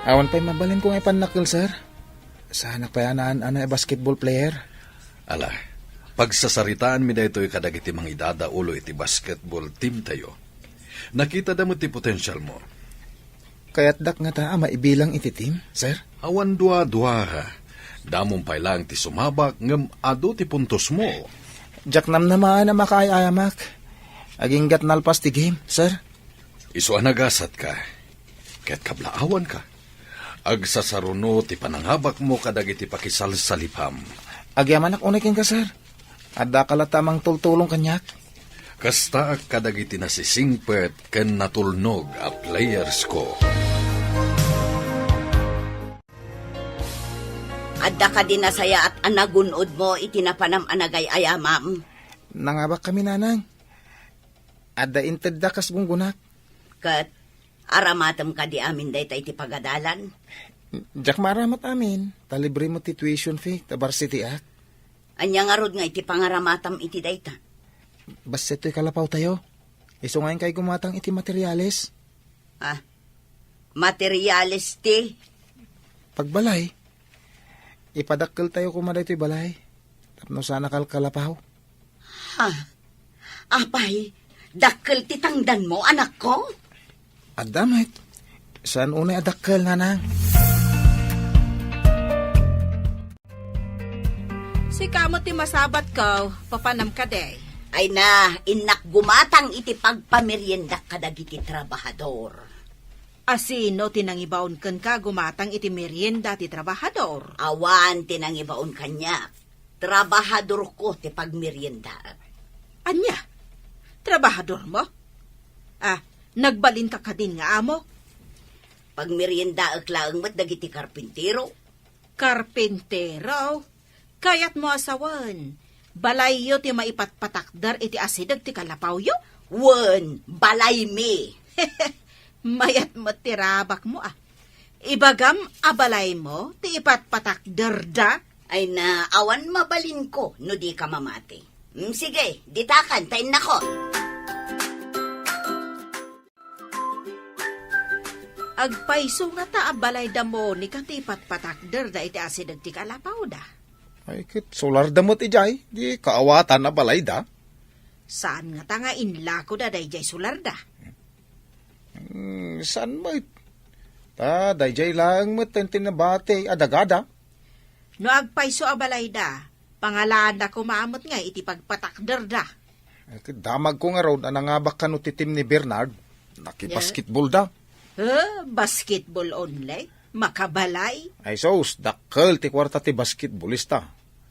Awan pa'y mabalin ko nga panakil, sir. Sana payanaan ana basketball player. Ala, pagsasaritaan mi da ito'y kadagiti mang idadaulo iti basketball team tayo. Nakita da mo ti potential mo. Kaya't dak nga ta maibilang iti team, sir. Awan dua-dua ha. Damong pay lang ti sumabak ngem ado ti puntos mo. Jak nam naman na makaayamak. Aging gat nalpas ti game, sir. Isu anagasat ka. Kaya't kablaawan ka. Agsasaruno ti pananghabak mo kadagiti pakisalsalipam. Agyaman ak unakin ka, sir. Adda kalatamang tultulong kanyak. Kasta kadagiti nasisingpet ken natulnog a players ko. Adda ka din nasaya at anagunod mo itinapanam anagay ayamam. Nangabak kami, nanang. Adda inted da kas gunggunak. Kat aramatam ka di amin day tayo iti pagadalan. Jak maramat amin. Talibre mo ti tuition fee, ta varsity ak. Anya nga rod nga iti pangaramatam iti dayta. Basta ito'y kalapaw tayo. Iso ngayon kay gumatang iti materyales. Ah, materyales ti. Pagbalay, ipadakkel tayo kumaday ito'y balay. Tapno sana kalapaw. Ha? Apay, dakkel ti tangdan mo, anak ko? Adamit, saan unay adakkel, nanang? Si kamo ti masabat ko, papanam ka day. Ay na, inak gumatang iti pagpamerienda kadagiti trabahador. Asino tinangibaon ken ka gumatang iti merienda ti trabahador. Awan tinangibaon kanya. Trabahador ko ti pagmerienda. Anya? Trabahador mo? Ah, nagbalin ka kadin nga amo? Pagmerienda aklaang mat dagiti karpintero. Karpintero? Kayat mo asawan. Balay yo ti maipatpatakdar iti asidag ti kalapaw yo? Wen, balay me. Mayat mo tirabak mo ah. Ibagam abalay mo ti ipatpatakdar da? Ay na, awan mabalin ko no di ka mamati. Sige, ditakan, tayin na ko. Agpaiso nga ta abalay da mo ni kang ti ipatpatakdar da iti asidag ti kalapaw da. Ay, kit solar damot ijay. Di kaawatan na balay da. Saan nga ta nga inlako da dayjay sular da? Saan mo ta, dayjay lang mo tinabate adagada. No agpaiso abalay da, pangalaan da kumamot nga iti pagpatakder da. Ay, kit damag ko nga raw na nangabak ka no titim ni Bernard. Nakibasketball da. Basketball only? Makabalay? Ay sos, dakkel ti kwarta ti basketballista.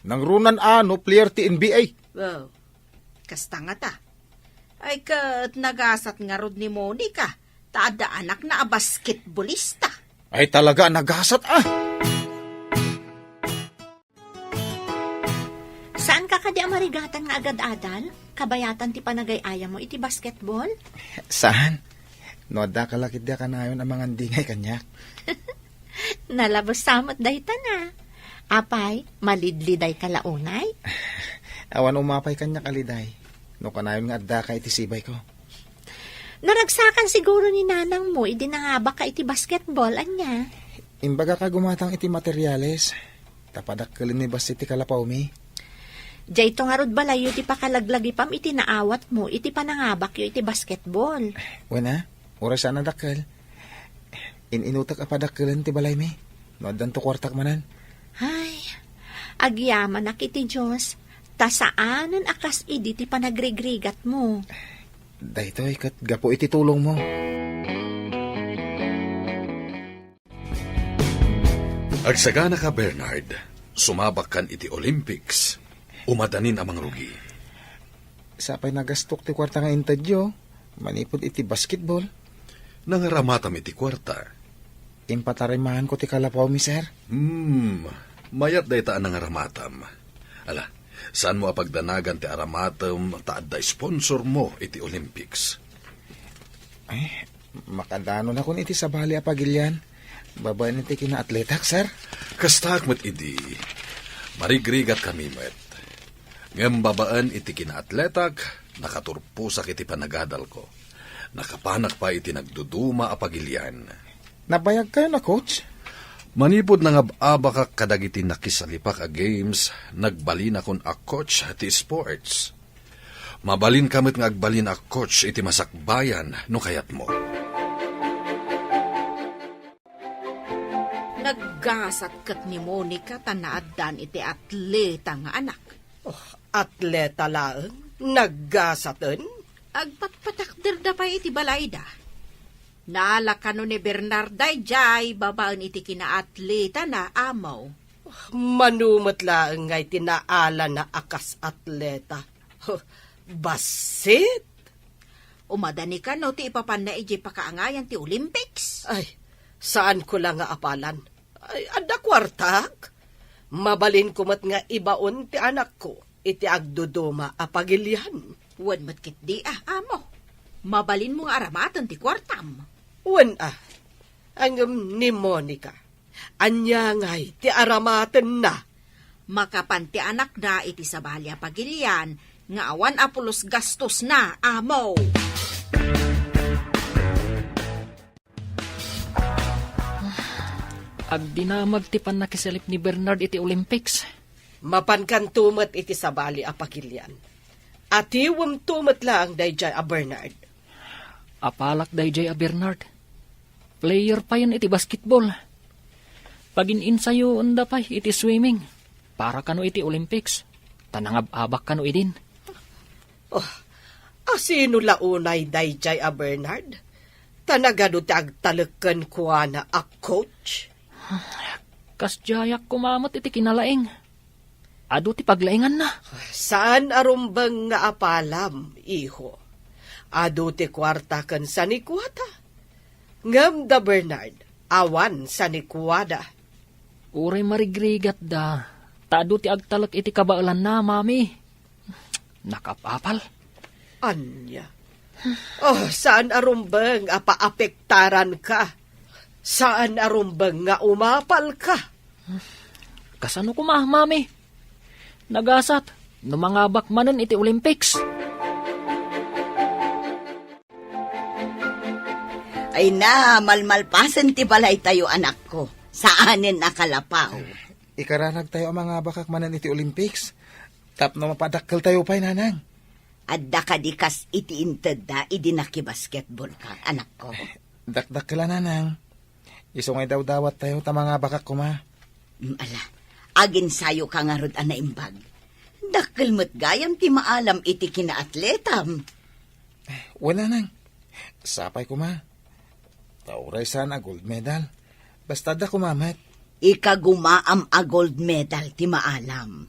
Nang runan ano, player ti NBA. Wow, kasta nga ta. Ay kat nagasat nga rod ni Monica, taada anak na a basketballista. Ay talaga nagasat ah. Saan ka di amarigatan nga agad-adal? Kabayatan ti panagay-aya mo iti basketball? Saan? No, da kalakit da ka na yun ang mga dingay kanyak. Nalabas samot dahi na. Apay, malidliday kalaunay? Awan umapay kanyak aliday. No, kanayon nga da ka iti sibay ko. Naragsakan siguro ni nanang mo, idinangaba ka iti basketball, anya. Imbaga ka gumatang iti materyales. Tapadakkelin ni bas iti kalapaw mi. Diyay to nga rod balayo ti pakalaglagi pam iti naawat mo, iti panangabak yo iti basketball. Wena, oras sana dakkel. Inutak apadakkelin ti balay mi. No, dan to kwartak manan. Ay, agyaman ak iti Diyos, tasaanan akas idi ti panagrigrigat mo. Daytoy kat gapo iti tulong mo. Agsagana ka, Bernard. Sumabak kan iti Olympics. Umadanin amang rugi. Sapay nagastok ti kwarta nga intadyo. Manipod iti basketball. Nangaramatam iti kwarta. Impatarimahan ko ti kalapaw mi, sir. Mayat day taan nangaramatam. Ala, saan mo apagdanagan ti aramatam taad da sponsor mo iti Olympics? Ay, makadano na kun iti sabali apagilyan. Babayan iti kina-atletak, sir. Kastak met idi. Marigrigat kami met. Ngem babaan iti kina-atletak, nakaturpusak iti panagadal ko. Nakapanak pa iti nagduduma apagilyan. Nabayag kayo na, coach? Manipod na nga abaka kadagiti nakisalipak a games, nagbalin akon a coach ti sports. Mabalin kamit nga agbalin a coach iti masakbayan no kayat mo. Naggasat kat ni Monica tanaadan iti atleta nga anak. Atleta laeng, naggasatan. Agpatpatakder da pa iti balayda. Naalakano ni Bernarday jay babaan iti kinaatleta na amaw. Manumot laeng ngay tinaala na akas atleta. Basit? Umadani ka no ti ipapan na iti pakaangayan ti Olympics. Ay, saan ko lang nga apalan? Ay, ada kwartak. Mabalin kumat nga ibaon ti anak ko. Iti agduduma apagilyan. Wan matkit di amo. Mabalin mo nga aramatan ti kwartam. Wan ang ni Monica. Anya ngay ti aramaten na. Makapanti anak na iti sabalya pagilyan, nga awan apulos gastos na, amo. Agdinamag ti panakisalip ni Bernard iti Olympics. Mapankan tumat iti sabali apagilyan. Atiwam tumat lang dayjay a Bernard. Apalak dayjay a Bernard. Player pa yan iti basketball. Pagin sayo unda pa iti swimming. Para kano iti Olympics. Tanangab-abak kano idin. Asino launay dayjay a Bernard? Tanagado ti agtaleken kuana a coach? Kasjayak kumamot iti kinalaing. Ado ti paglaingan na. Saan arumbang nga apalam, iho? Ado ti kwarta kan sa nikwata. Ngam da Bernard, awan sa nikwada. Uray marigrigat da. Taado ti agtalak iti kabaalan na, mami. Nakapapal. Anya? Saan arumbang apaapektaran ka? Saan arumbang nga umapal ka? Kasano ko mami? Nagasat, numangabak manen iti Olympics. Ay na, malmalpasan ti balay tayo anak ko. Saanin nakalapaw. Ikaranag tayo ang mga bakak manan iti Olympics. Tap na mapadakkel tayo pa'y nanang. Adda ka di kas iti inted da, idinaki-basketball ka, anak ko. Dakdakkela nanang. Isungay daw dawat tayo ta mga bakak kuma. Ala, agin sayo ka nga rod anaimbag. Dakkel mo't gayam ti maalam iti kinaatletam. Wala nang. Sapay kuma. Tauray sana gold medal. Basta da kumamat. Ikagumaam a gold medal ti maalam.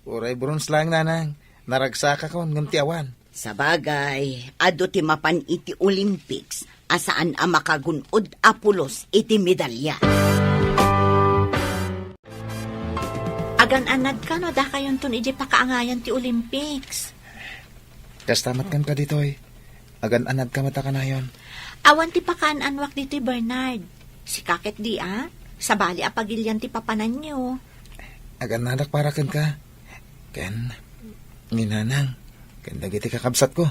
Uray bronze lang nanang. Naragsaka kon ngam ti awan. Sa bagay, ado ti mapan iti Olympics, asaan a makagunod apulos iti medalya. Agan-anad ka no, da kayon tun ije pakaangayan ti Olympics. Kastamat kan ka dito eh. Agan-anad ka mata ka na yon. Awan ti pakaananwak dito Bernard. Si kakit di sa bali apagilyan ti papanan nyo. Agan-anak para kan ka. Ken, ninanang, ken dagiti kakabsat ko.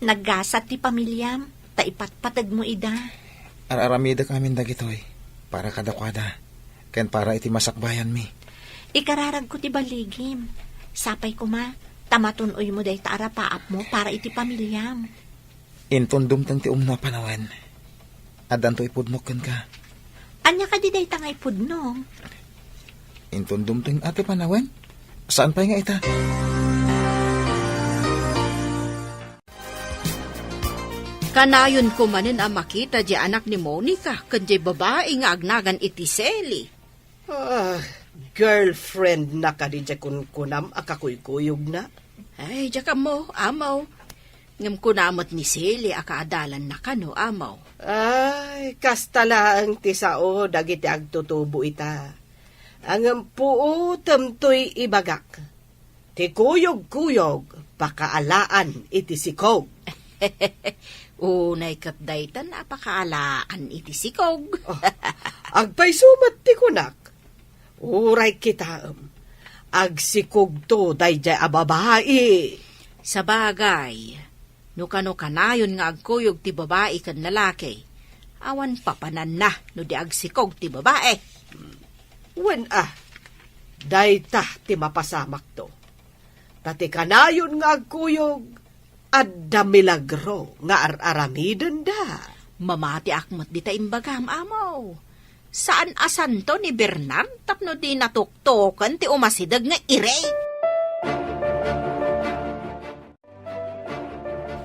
Naggasat ti pamilyam, taipatpatag mo ida. Araramida kami dagito eh. Para kadakwada. Ken para iti masakbayan mi. Ikararag ko ti baligim. Sapay ko ma, tamatunoy mo day taarapaap mo para iti pamilyam. Intundum tang ti umna panawan. Adan to ipudnok kan ka. Anya ka di day tangay pudnong. Intundum tang ate panawan? Saan pa nga ita? Kanayon ko manin ang makita di anak ni Monica, kanjay babae nga agnagan iti Seli. Girlfriend na ka di kunam akakuykuyog na. Ay, diya ka mo, amaw. Ngam kunamot ni Seli, akaadalan na ka no, amaw. Ay, kastala ang tisao dagiti agtutubo ita. Ang puo tamtoy ibagak. Ti kuyog-kuyog, pakaalaan iti sikog. Unay kapdaytan, apakaalaan iti sikog. Agpaysumat ti kunak. Uray kita agsikog to dayjay ababae. Sa bagay, no kanayon nga agkuyog ti babae kan lalaki, awan papanan na no di agsikog ti babae. Wen dayta ti mapasamak to. Tati kanayon nga agkuyog, adda milagro nga aramiden da. Mamati akmat di ta imbagam, amaw. Saan asan to ni Bernard tapno di natuktokan ti umasidag nga irey?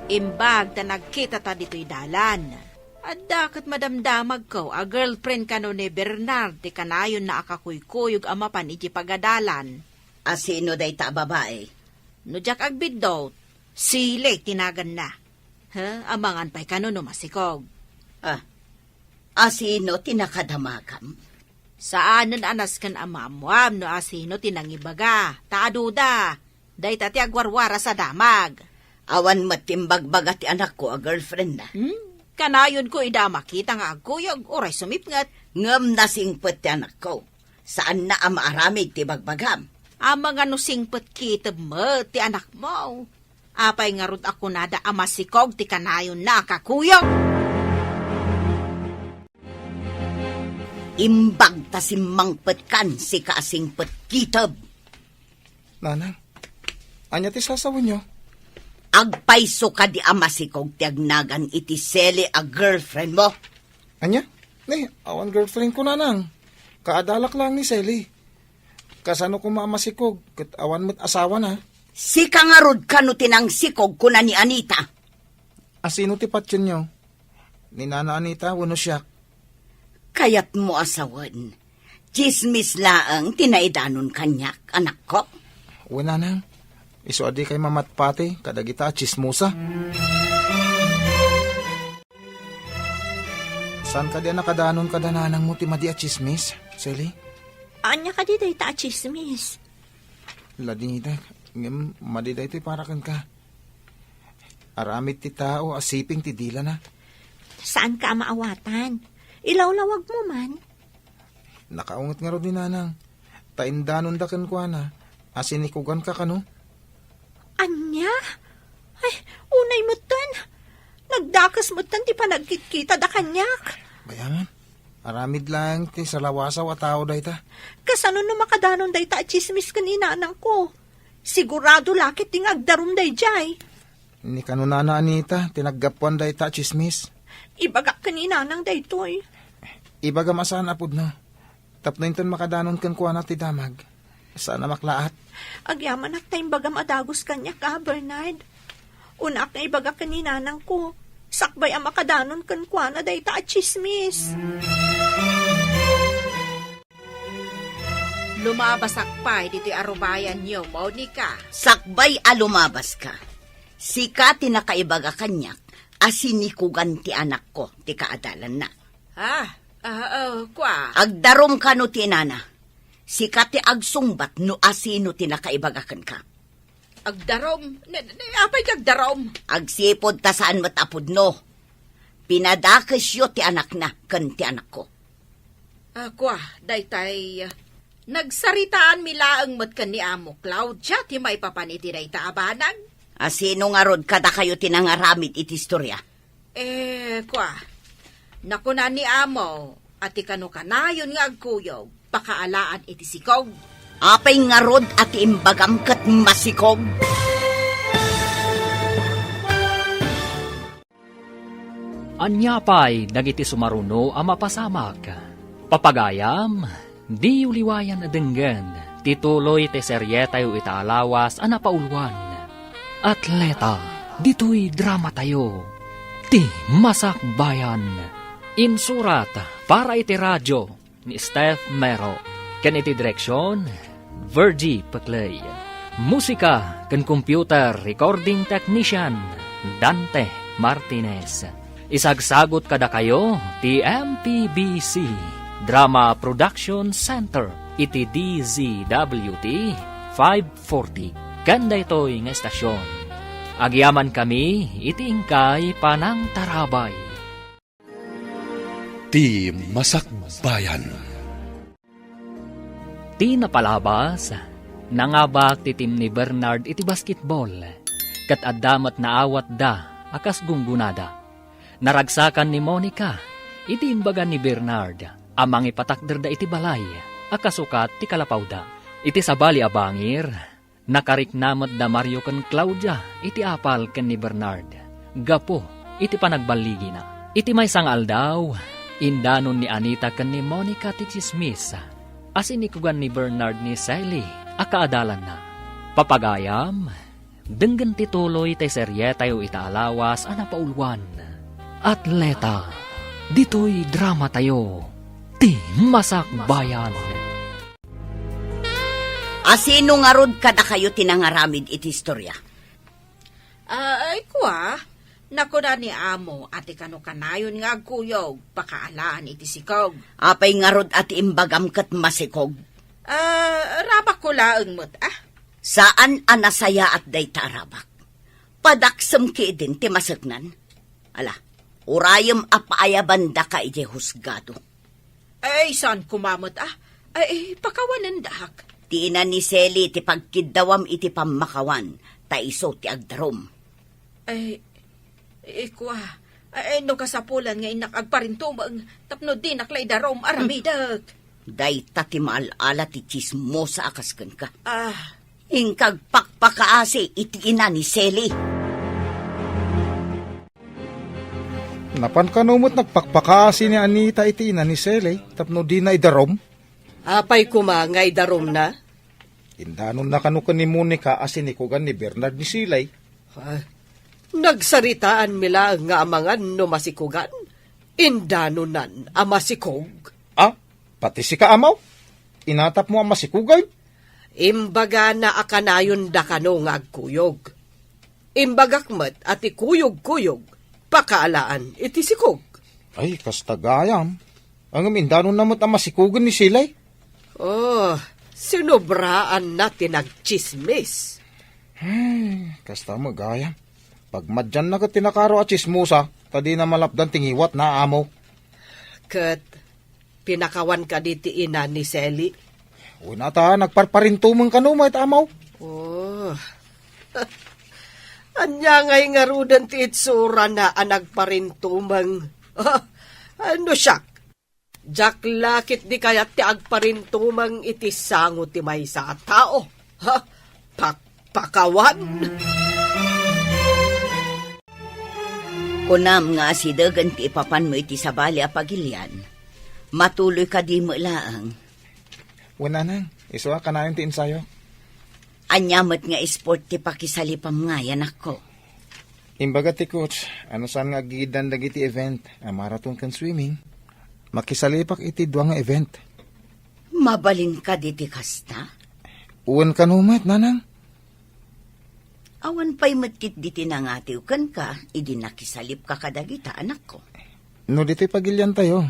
Imbag ta nagkita ta dito'y dalan. At dakat madamdamag ko, a girlfriend ka no ni Bernard, ti kanayon na akakuykuyog amapan iti pagadalan. Asino day ta babae? No jak agbidot, sile tinagan na. Amangan pa'y kano no masikog. Asino tinakadamakam? Saanan anas kan amamwam no asino tinangibaga, taaduda, day tati agwarwara sa damag. Awan matimbagbaga ti anak ko a girlfriend na. Kanayon ko ida makita nga agkuyog, oray sumipngat. Ngam nasingpet ti anak ko. Saan na amaaramig ti bagbagam? Ama nga no singpet kitab mo ti anak mo. Apay nga rod ako nada amasikog ti kanayon na kakuyog. Imbag ta simangpet kan si kaasingpet kitab. Nanang, anya ti sasawan nyo? Agpaiso ka di amasikog ti agnagan iti Seli a girlfriend mo. Anya? Ne, awan girlfriend ko nanang. Kaadalak lang ni Sally. Kasano ko maamasikog, kat awan mo't asawa na. Si kangarod ka no tinangsikog kuna ni Anita. Asino ti patyon nyo? Ni Nana Anita, wano siya. Kayat mo asawan. Chismis laang tinaidanon kanyak, anak ko. Wala nang. Iso adi kay mamatpati, kadagita chismosa. San ka di nakadanon kadananang mo ti madi a chismis, Sally? Anya ka di day ta chismis. Ladingita, ngem madiday ti parakan ka. Aramid ti tao, asiping ti dila na. Saan ka maawatan? Ilawlawag mo man. Nakaungot nga ro ni nanang. Taindanon da kan kwa na. Asinikugan ka kano? Anya? Ay, unay mo tan. Nagdakas mo tan ti panagkitkita da kanyak. Bayaman, aramid lang ti salawasaw at tao day ta. Kasano no makadanon day ta chismis kanina anang ko. Sigurado lakit ting agdarum day jay. Ni kanunana Anita, tinaggapuan day ta chismis. Ibagak kanina nang day toy. Ibaga masan apod no. Tapno inton makadanon kan kuha na ti damag. Sana maklaat. Agyaman at tayong bagam adagos kanya ka, Bernard. Unak na ibagak kanina nang ko. Sakbay ang makadanon kan kwa na day ta chismis. Lumabasak pa, dito'y arubayan niyo, Monica. Sakbay alumabas ka. Sika tinakaibaga kanyak, asinikugan ti anak ko, ti kaadalan na. Kwa. Agdarom ka no ti nana. Sikat ti agsungbat no asino tinakaibagakan ka. Agdarom. Apay agdarom. Agsipod ta saan matapod no. Pinadakes yo ti anak na, kan ti anak ko. Ako daytay, nagsaritaan milaang matkan ni Amo Claudia, ti may papaniti dayta abanag. Asino nga rod kada kayo tinangaramid iti istorya? Nakuna ni Amo, ati kano kanayon nga agkuyog, pakaalaan iti sikog. Apay nga rod at imbagam kat masikog. Anyapay dagiti sumaruno a mapasamak. Papagayam, di uliwayan na denggan, tituloy te seryeta yu itaalawas a napaulwan. Atleta, dito'y drama tayo. Ti Masakbayan. Insurat para iti radyo ni Steph Mero. Ken iti direksyon, Virgie Paclay. Musika ken computer recording technician, Dante Martinez. Isagsagot kada kayo, ti MPBC Drama Production Center, iti DZWT 540. Kanda ito'y nga estasyon. Agyaman kami, iti ingkay panang tarabay. Ti Masakbayan. Ti napalabas, nangabak ti team ni Bernard iti basketball. Kat addamat na awat da, akas gunggunada. Naragsakan ni Monica, iti imbagan ni Bernard, amang ipatakder da iti balay, akasukat ti kalapawda. Iti sabali abangir, nakariknamat da Mario ken Claudia, iti apal ken ni Bernard. Gapo, iti panagbaligi na. Iti may sangal daw, indanon ni Anita ken ni Monica ti chismis, asin ikugan ni Bernard ni Sally, akaadalan na. Papagayam, denggan tituloy tay seryeta yu itaalawas a napaulwan. Atleta, dito'y drama tayo. Ti Masakbayan. Asino nga rod kada kayo tinangaramid iti istorya? Nakuna ni Amo, ati kano kanayon nga agkuyog, pakaalaan iti sikog. Apay nga rod at imbagam kat masikog. Rabak ko laang mo't, Saan anasaya at dayta arabak? Padaksam ki din ti masagnan. Ala, urayam apaayaban da ka iti husgado. Saan kumamot, pakawanan dahak. Ti ina ni Sally ti pagkidawam iti pamakawan, taiso ti agdarom. No kasapulan nga inak agparintumang, tapno di naklay darom aramidag. Dayta ti maalala ti chismosa akasken ka. Ingkag pakpakaasi iti ina ni Sally. Napan kanumot nagpakpakasi ni Anita iti ina ni Sally, tapno di na idarom. Apay kumangay darom na. Indanon na kanukan ni Monica asin ikugan ni Bernard ni Silay. Nagsaritaan mila nga amangan no masikugan. Indanonan a masikog. Pati si kaamaw. Inatap mo ang masikugay. Imbaga na akanayon da kano nga agkuyog. Imbagakmat at ikuyog-kuyog, pakaalaan iti sikog. Ay, kastagayam. Ang indanon namot ang masikugan ni Silay. Sinobraan na tinagchismis. Kasta magayam. Pag madyan na ka tinakaro at chismusa, tadi na malapdan tingiwat na amo. Kat, pinakawan ka diti ina ni Sally. Una ta, nagparparintumang kanumay amaw. Anya ngay nga rudan ti itsura na nagparintumang. Ano siya? Jak lakit di kaya ti agparintumang iti sango ti may sa tao. Pakawan. Kunam nga si dagan ti ipapan mo iti sabali a pagilian. Matuloy ka di mo laang. Wala nang, isuwa ka na yung ti ensayo. Anyamot nga sport ti pakisalipam nga yan ako. Imbaga ti coach, ano saan nga gidan dagiti event, marathon kan swimming. Makisalipak iti dua nga event. Mabalin ka diti kasta? Uwan ka numat, nanang. Awan pa'y matkit diti nangatiw kan ka, idi nakisalip ka kadagita anak ko. No dito'y pagilyan tayo.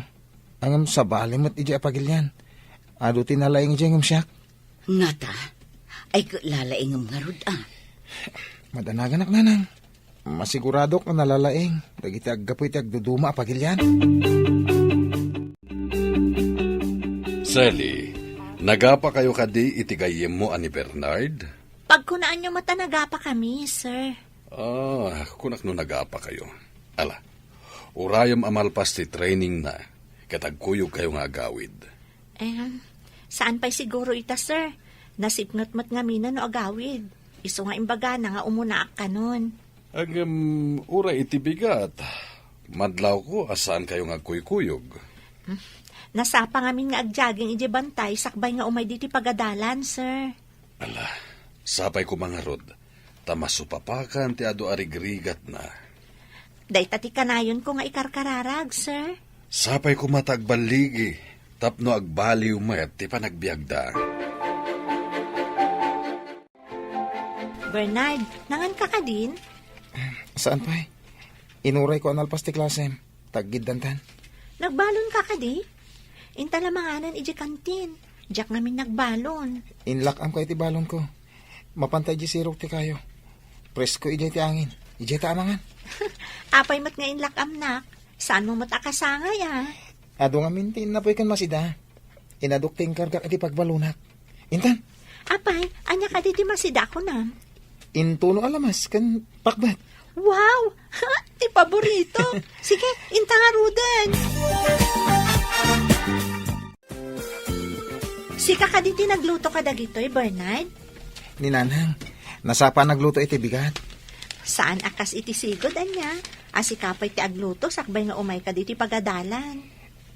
Ang sabali mo't iji pagilyan. Ado tinalaing ijay ngam siyak. Ngata, ay lalaingam nga rod Madanagan ak nanang. Masigurado ka nalalaing. Dagiti aggapoy ti agduduma apagilyan. Sally, nagapa kayo kadi itigayem mo ani Bernard? Pagkunaan nyo matanaga pa kami, sir. Kunak no nagapa kayo. Ala, urayam amalpas ti training na, katagkuyog kayo nga agawid. Saan pa'y siguro ita, sir? Nasipngot-mat nga mina no agawid. Iso nga imbaga na nga umunaak ka nun. Uray iti bigat. Madlaw ko, asaan kayo nga kuykuyog? Nasapa nga min nga agjaging ije bantay, sakbay nga umay diti pagadalan, sir. Ala, sapay ko mga rod. Tamasupapakan ti ado arigrigat na. Day tati kanayon ko nga ikarkararag, sir. Sapay ko matagbaligi. Tapno agbaliw mayat ti panagbiagda. Bernard, nangan ka ka din? Saan pa Inuray ko analpas ti klasem. Taggid dantan. Nagbalon ka ka di? Intalamanganan ije kantin. Diyak namin nagbalon. Inlakam ka iti balon ko. Mapantay di sirok ti kayo. Presko ijay ti angin. Ijay ta amangan. Apay mat nga inlakam nak. Saan mo matakasangay Ado nga mintin na po ikan masida. Inadukting karga iti pagbalunak. Intan, Apay, anya ka di masida ko na. intuno alamas kan pakbat. Wow! Ti paborito. Sige, inta nga ruden. Sika ka di nagluto ka dagitoy, Bernard? Ninanang, nasapa nagluto iti bigat. Saan akas iti sigod, anya? Asikapay ti agluto, sakbay nga umay ka di ti pagadalan.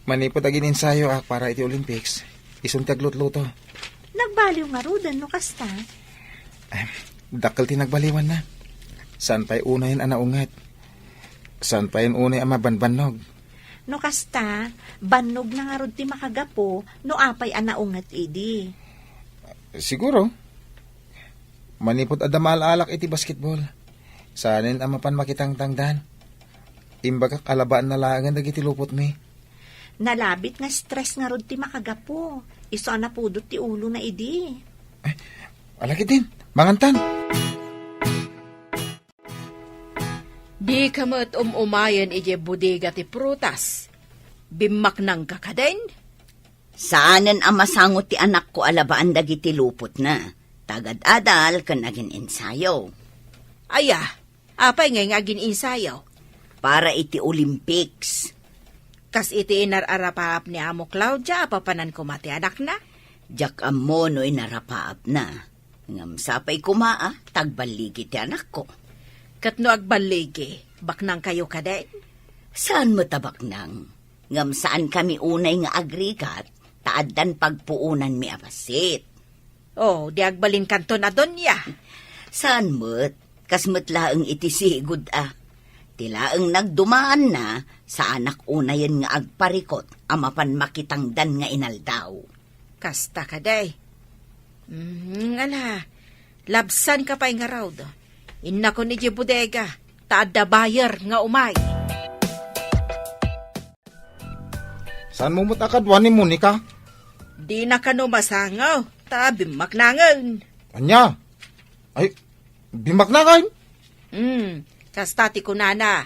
Manipod agin ensayo para iti Olympics. Isun ti aglutluto. Nagbaliw nga ruden, no kasta? Dakkel ti nagbaliwan na. San pa'y unayin anaungat? San pa'y unay ama banbanog? No kasta, banog na nga rod ti makagapo, no apay anaungat idi. Siguro. Manipod adamal alak iti basketball. Sanin amapan makitang tangdan. Imbagak alabaan na langan dagiti lupot mi. Nalabit nga stress nga rod ti makagapo. Iso na pudot ti ulo na idi. Alakit din, mangantan. Di ka mo't umayan ije bodega ti prutas. Bimak nang kakadain? Saanan ang masangot ti anak ko alabaan dagiti lupot na. Tagad-adal ka naging ensayo. Aya, apay nga ngagin insayaw. Para iti Olympics. Kas iti inararapap ni Amo Claudia, papanan ko mati anak na. Diyak amo no inarapaap na. Ngam sapay kumaa, tagbaligi ti anak ko. Katno agbaligi, baknang kayo kaday? Saan mo tabak nang? Ngam saan kami unay nga agrigat, taaddan pagpuunan mi apasit. Oh, di agbalin kanto na doon ya. Saan mo't? Kasmo't laeng iti sigud Tilaeng nagdumaan na sa anak unayan nga agparikot amapan makitangdan nga inaldaw. Kasta kaday. Ala, labsan ka pa'y nga raw do. Inna ko ni bodega, taada bayar nga umay. Saan mo mutakadwan ni Monica? Di na ka no masangaw, bimak nangan. Anya? Ay, bimak na kain? Kastati ko nana,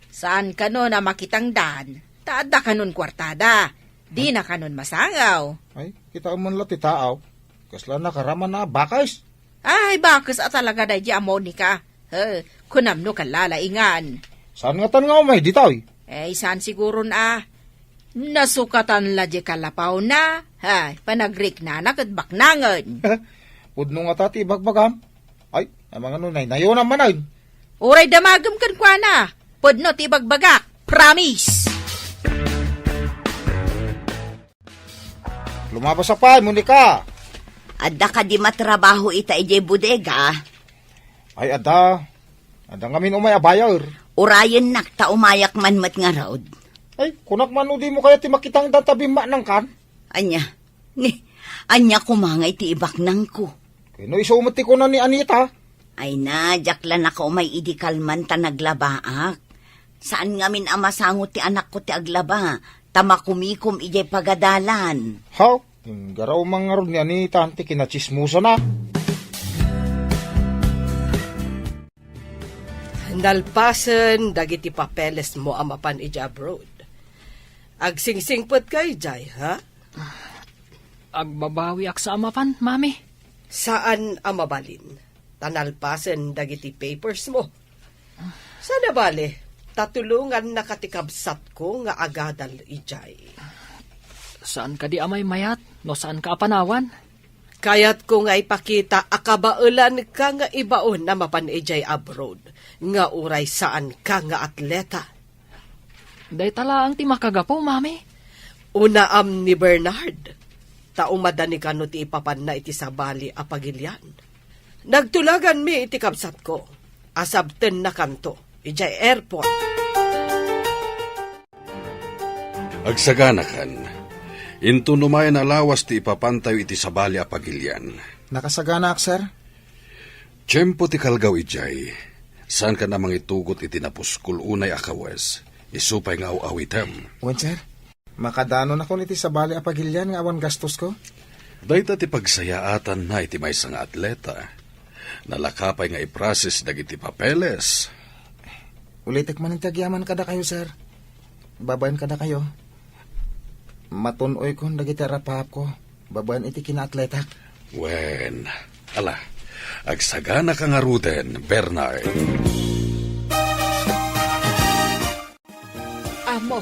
saan ka no na makitang dan, taada ka nun kwartada, di na ka nun masangaw. Ay, kita man lang ti taaw. Kasla nakaraman na bakais. Ay, bakit talaga na di Monica? Kunam no kalalaingan. Saan nga tan nga umay ditaw? Saan siguro na? Nasukatan la di kalapaw na. Panagrik na nakadbak nangan. Pudno nga tati bagbagam. Ay, ang mga nunay, nayo naman ay. Uray damagam kan kwa na. Pudno ti bagbagak. Promise! Lumabas sa pay, Monica. Adda ka di matrabaho ita ije bodega. Ay, ada ngamin umay abayar. Urayan nak ta umayak man mat nga raod. Ay, kunak man di mo kaya ti makitang databi man kan. Anya, anya kumangay ti ibak nang ko. Kino isumati ko na ni Anita. Ay na, jaklan ako may idikalman ta naglabaak. Saan ngamin amasangot ti anak ko ti aglaba, tamakumikom ijay pagadalan. How? Garaw mga ron nga ni tante kinachismusa na. Nalpasan dagiti papeles mo amapan iti abroad. Agsingsingpot kay jay, ha? Agbabawi ak sa amapan, mami. Saan amabalin? Tanalpasan dagiti papers mo. Sana bale, tatulungan na katikabsat ko nga agadal ijay. Saan ka di amay mayat? No saan ka apanawan? Kayat ko nga ipakita akabaulan ka nga ibaon na mapan ijay abroad. Nga uray saan ka nga atleta. Day tala ang ti makagapo, mami. Unaam ni Bernard. Taumadani ka no ti ipapan na iti sabali apagilyan. Nagtulagan mi iti kabsat ko. Asabten na kanto. Ijay airport. Agsaganakan, into numayan alawas ti ipapantayo iti sabali apagilyan. Nakasagana ak, sir? Tiyempo ti kalgaw ijay, saan ka namang itugot iti napuskul unay akawes, isupay nga awitem. Wen, sir? Makadano na ko niti sa bali apagilyan nga awan gastos ko? Dayta ti pagsayaatan na iti may nga atleta. Nalakapay nga iprasis dagiti papeles. Ulitek man ang tagyaman kada kayo, sir. Babayan kada kayo. Matunoy ko dagiti rapap ko. Babayan iti kinaatletak. Wen, ala, agsagana ka nga ruten, Bernard. Amo,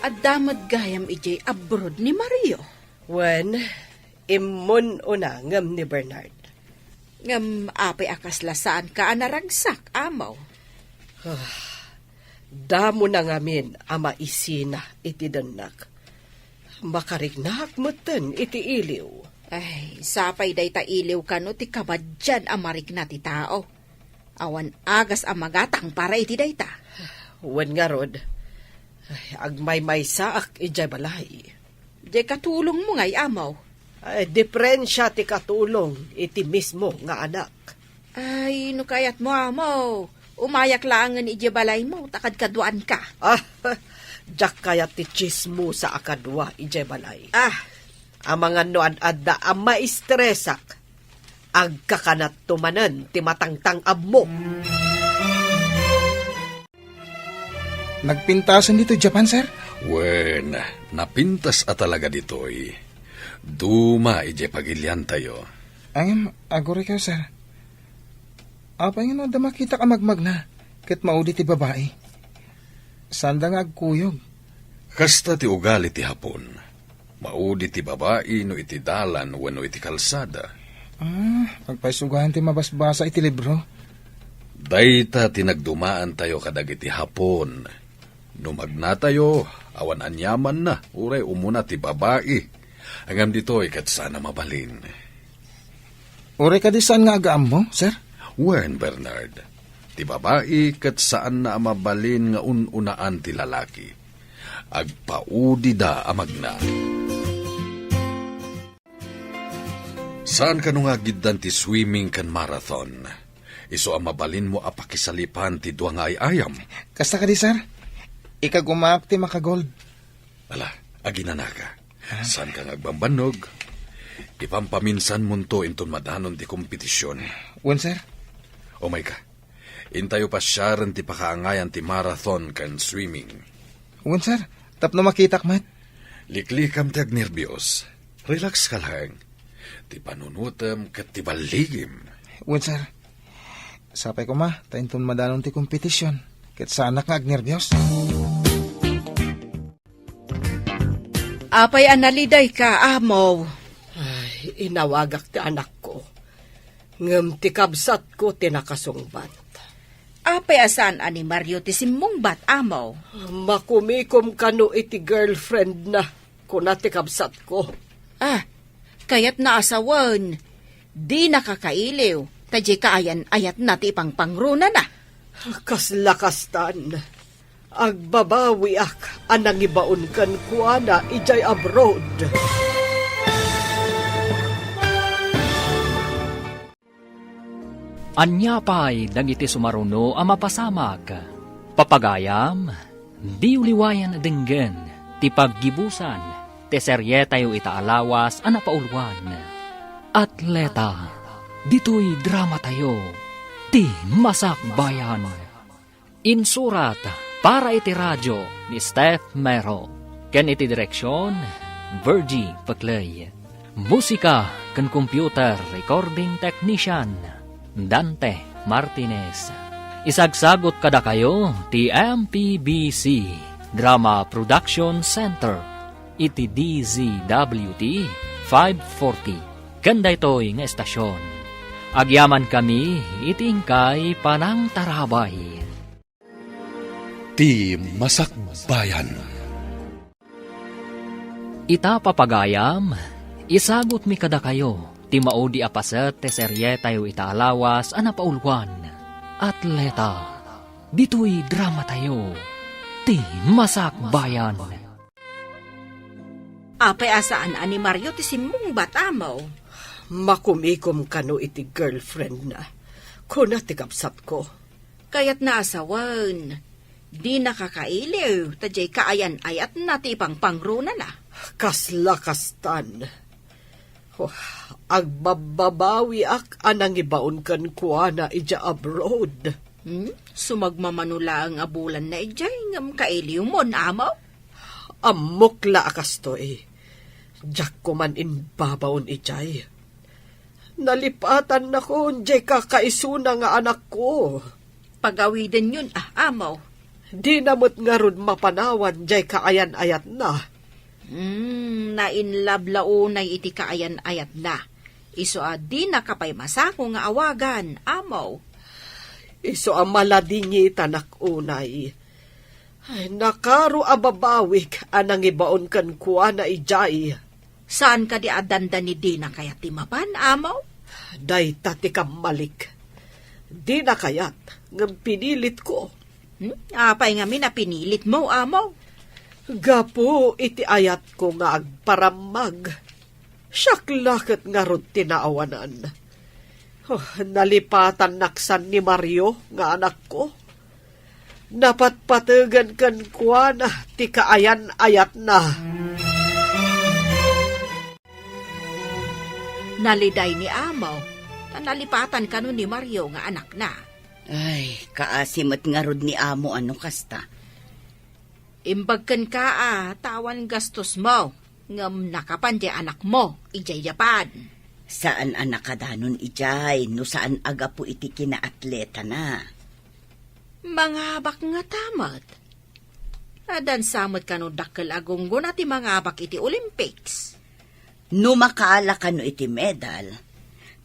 adamad gayam ijay abroad ni Mario. When, imun una ngam ni Bernard. Ngam apay akaslasaan ka anaragsak, amaw. Damo na ngamin ama isina iti danak. Makarignak moten iti iliw. Ay, sapay day ta iliw ka no ti kabadyan amarik na ti tao. Awan agas amagatang para iti day ta. Wen nga rod, agmay-may saak ijay balay. Di katulong mo ngay, amaw. Ay, diferensya ti katulong iti mismo nga anak. Ay, no kayat mo, amaw. Umayak laangan iti balay mo, takad kaduan ka. Jak kaya ti chismo sa akadwa ijay balay. Ah, Ang mga noan-adda ang maistresak, agkakanat tumanan ti matangtang abmo. Nagpintasan dito Japan, sir? Wen, napintas at talaga ditoy. Duma ije pagilyan tayo. Angin, agore kayo, sir. Apa nga no, da makita ka magmag na. Kat maudi ti babae. Sanda nga agkuyog. Kasta ti ugali ti hapon. Maudi ti babae no iti dalan wenno iti kalsada. Magpaisugahan ti mabasbasa iti libro. Dayta tinagdumaan tayo kadagiti hapon. Numagna tayo, awan anyaman na, uray umuna ti babae. Angam dito'y kat sana mabalin. Ure ka di saan nga agaam mo, sir? Wen, Bernard, ti babae kat saan na mabalin nga ununaan ti lalaki. Agpaudi da amagna. Saan ka nung agiddan ti swimming kan marathon? Iso ang mabalin mo apakisalipan ti duwa nga ay ayam. Kasta ka di, sir? Ikagumak ti makagold. Ala, aginana ka. Saan ka ngagbambanog? Ipampaminsan mo to inton madanon ti kompetisyon. Wen, sir? O may ka, intayo pa siyaran ti pakaangayan ti marathon kan swimming. Wen, sir? Tapno makitak mat. Liklikam ti agnerbiyos. Relax ka lang. Ti panunutam kat ti baligim. Wen, sir? Sapay ko ma, tainton madanon ti kompetisyon. Kat sa anak nga agnerbiyos. apay analiday ka, amaw. Ay, inawagak ti anak ko. Ngem ti kabsat ko tinakasungbat. Apay asan ani Mario ti simmong bat, amaw. Makumikom kano iti girlfriend na kuna ti kabsat ko. Ah, kayat naasawan. Di nakakailiw. Tadya kaayan ayat na ti pangpangruna na. Kaslakastan. Agbabawi ak anang ibaon kan kuana ijay abroad. Anya pa'y dagiti sumaruno ang mapasamag. Papagayam, di uliwayan denggen, ti paggibusan, ti serye tayo itaalawas a napaulwan. Atleta, dito'y drama tayo, ti Masak Bayan. Insurat para iti radyo ni Steph Mero. Ken iti direksyon, Virgie Paclay. Musika ken computer recording technician, Dante Martinez. Isagsagot kada kayo ti MPBC Drama Production Center iti DZWT 540. Kanda ito'y nga estasyon. Agyaman kami itingkay panang tarabay. Ti Masak Bayan. Ita papagayam, isagot mi kada kayo, ti maudi apaset te serye tayo itaalawas a napaulwan. Atleta, dito'y drama tayo, ti Masak Bayan. Apay asaan ani Mario ti simong bata mo. Makumikom kano iti girlfriend na. Kuna ti kapsat ko. Kaya't naasawan. Di nakakailiw, tajay kaayan ayat na ti pangpangruna na. Kasla kastan. Oh, agbababawi ak anang ibaon kan kuana ija abroad. Sumagmamanula ang abulan na ijay ngam kailiw mo na amaw. Amok la akas to eh. Diyak ko man inbabaon ijay. Nalipatan na ko, jay kakaisuna nga anak ko. Pagawiden yun amaw. Di namot nga ron mapanawan, jay kaayan-ayat na. Nainlab launay iti kaayan-ayat na. Iso di nakapay masako nga awagan, amaw. Iso maladingi tanak unay. Ay, nakaro ababawik anang ibaon kan kuha na ijay. Saan ka di adanda ni Dina kaya timapan, amaw? Day tati malik. Di na kayat, ngam pinilit ko. Apay nga pinilit mo, amaw. Gapo iti ayat ko nga agparamag. Syaklakit nga ron tinaawanan. Oh, nalipatan naksan ni Mario nga anak ko. Napatpatagan kan kuha na ti kaayan-ayat na. Naliday ni amaw. Nalipatan ka ni Mario nga anak na. Ay, kaasimat nga rod ni amo ano kasta. Imbagkan ka tawan gastos mo. Ngam nakapan di anak mo, ijay Japan. Saan anak kadanon ijay, no saan aga po iti kinaatleta na. Mga abak nga tamat. Adan samot ka no dakkel agunggo na ti mga abak iti Olympics. No makaala ka no iti medal,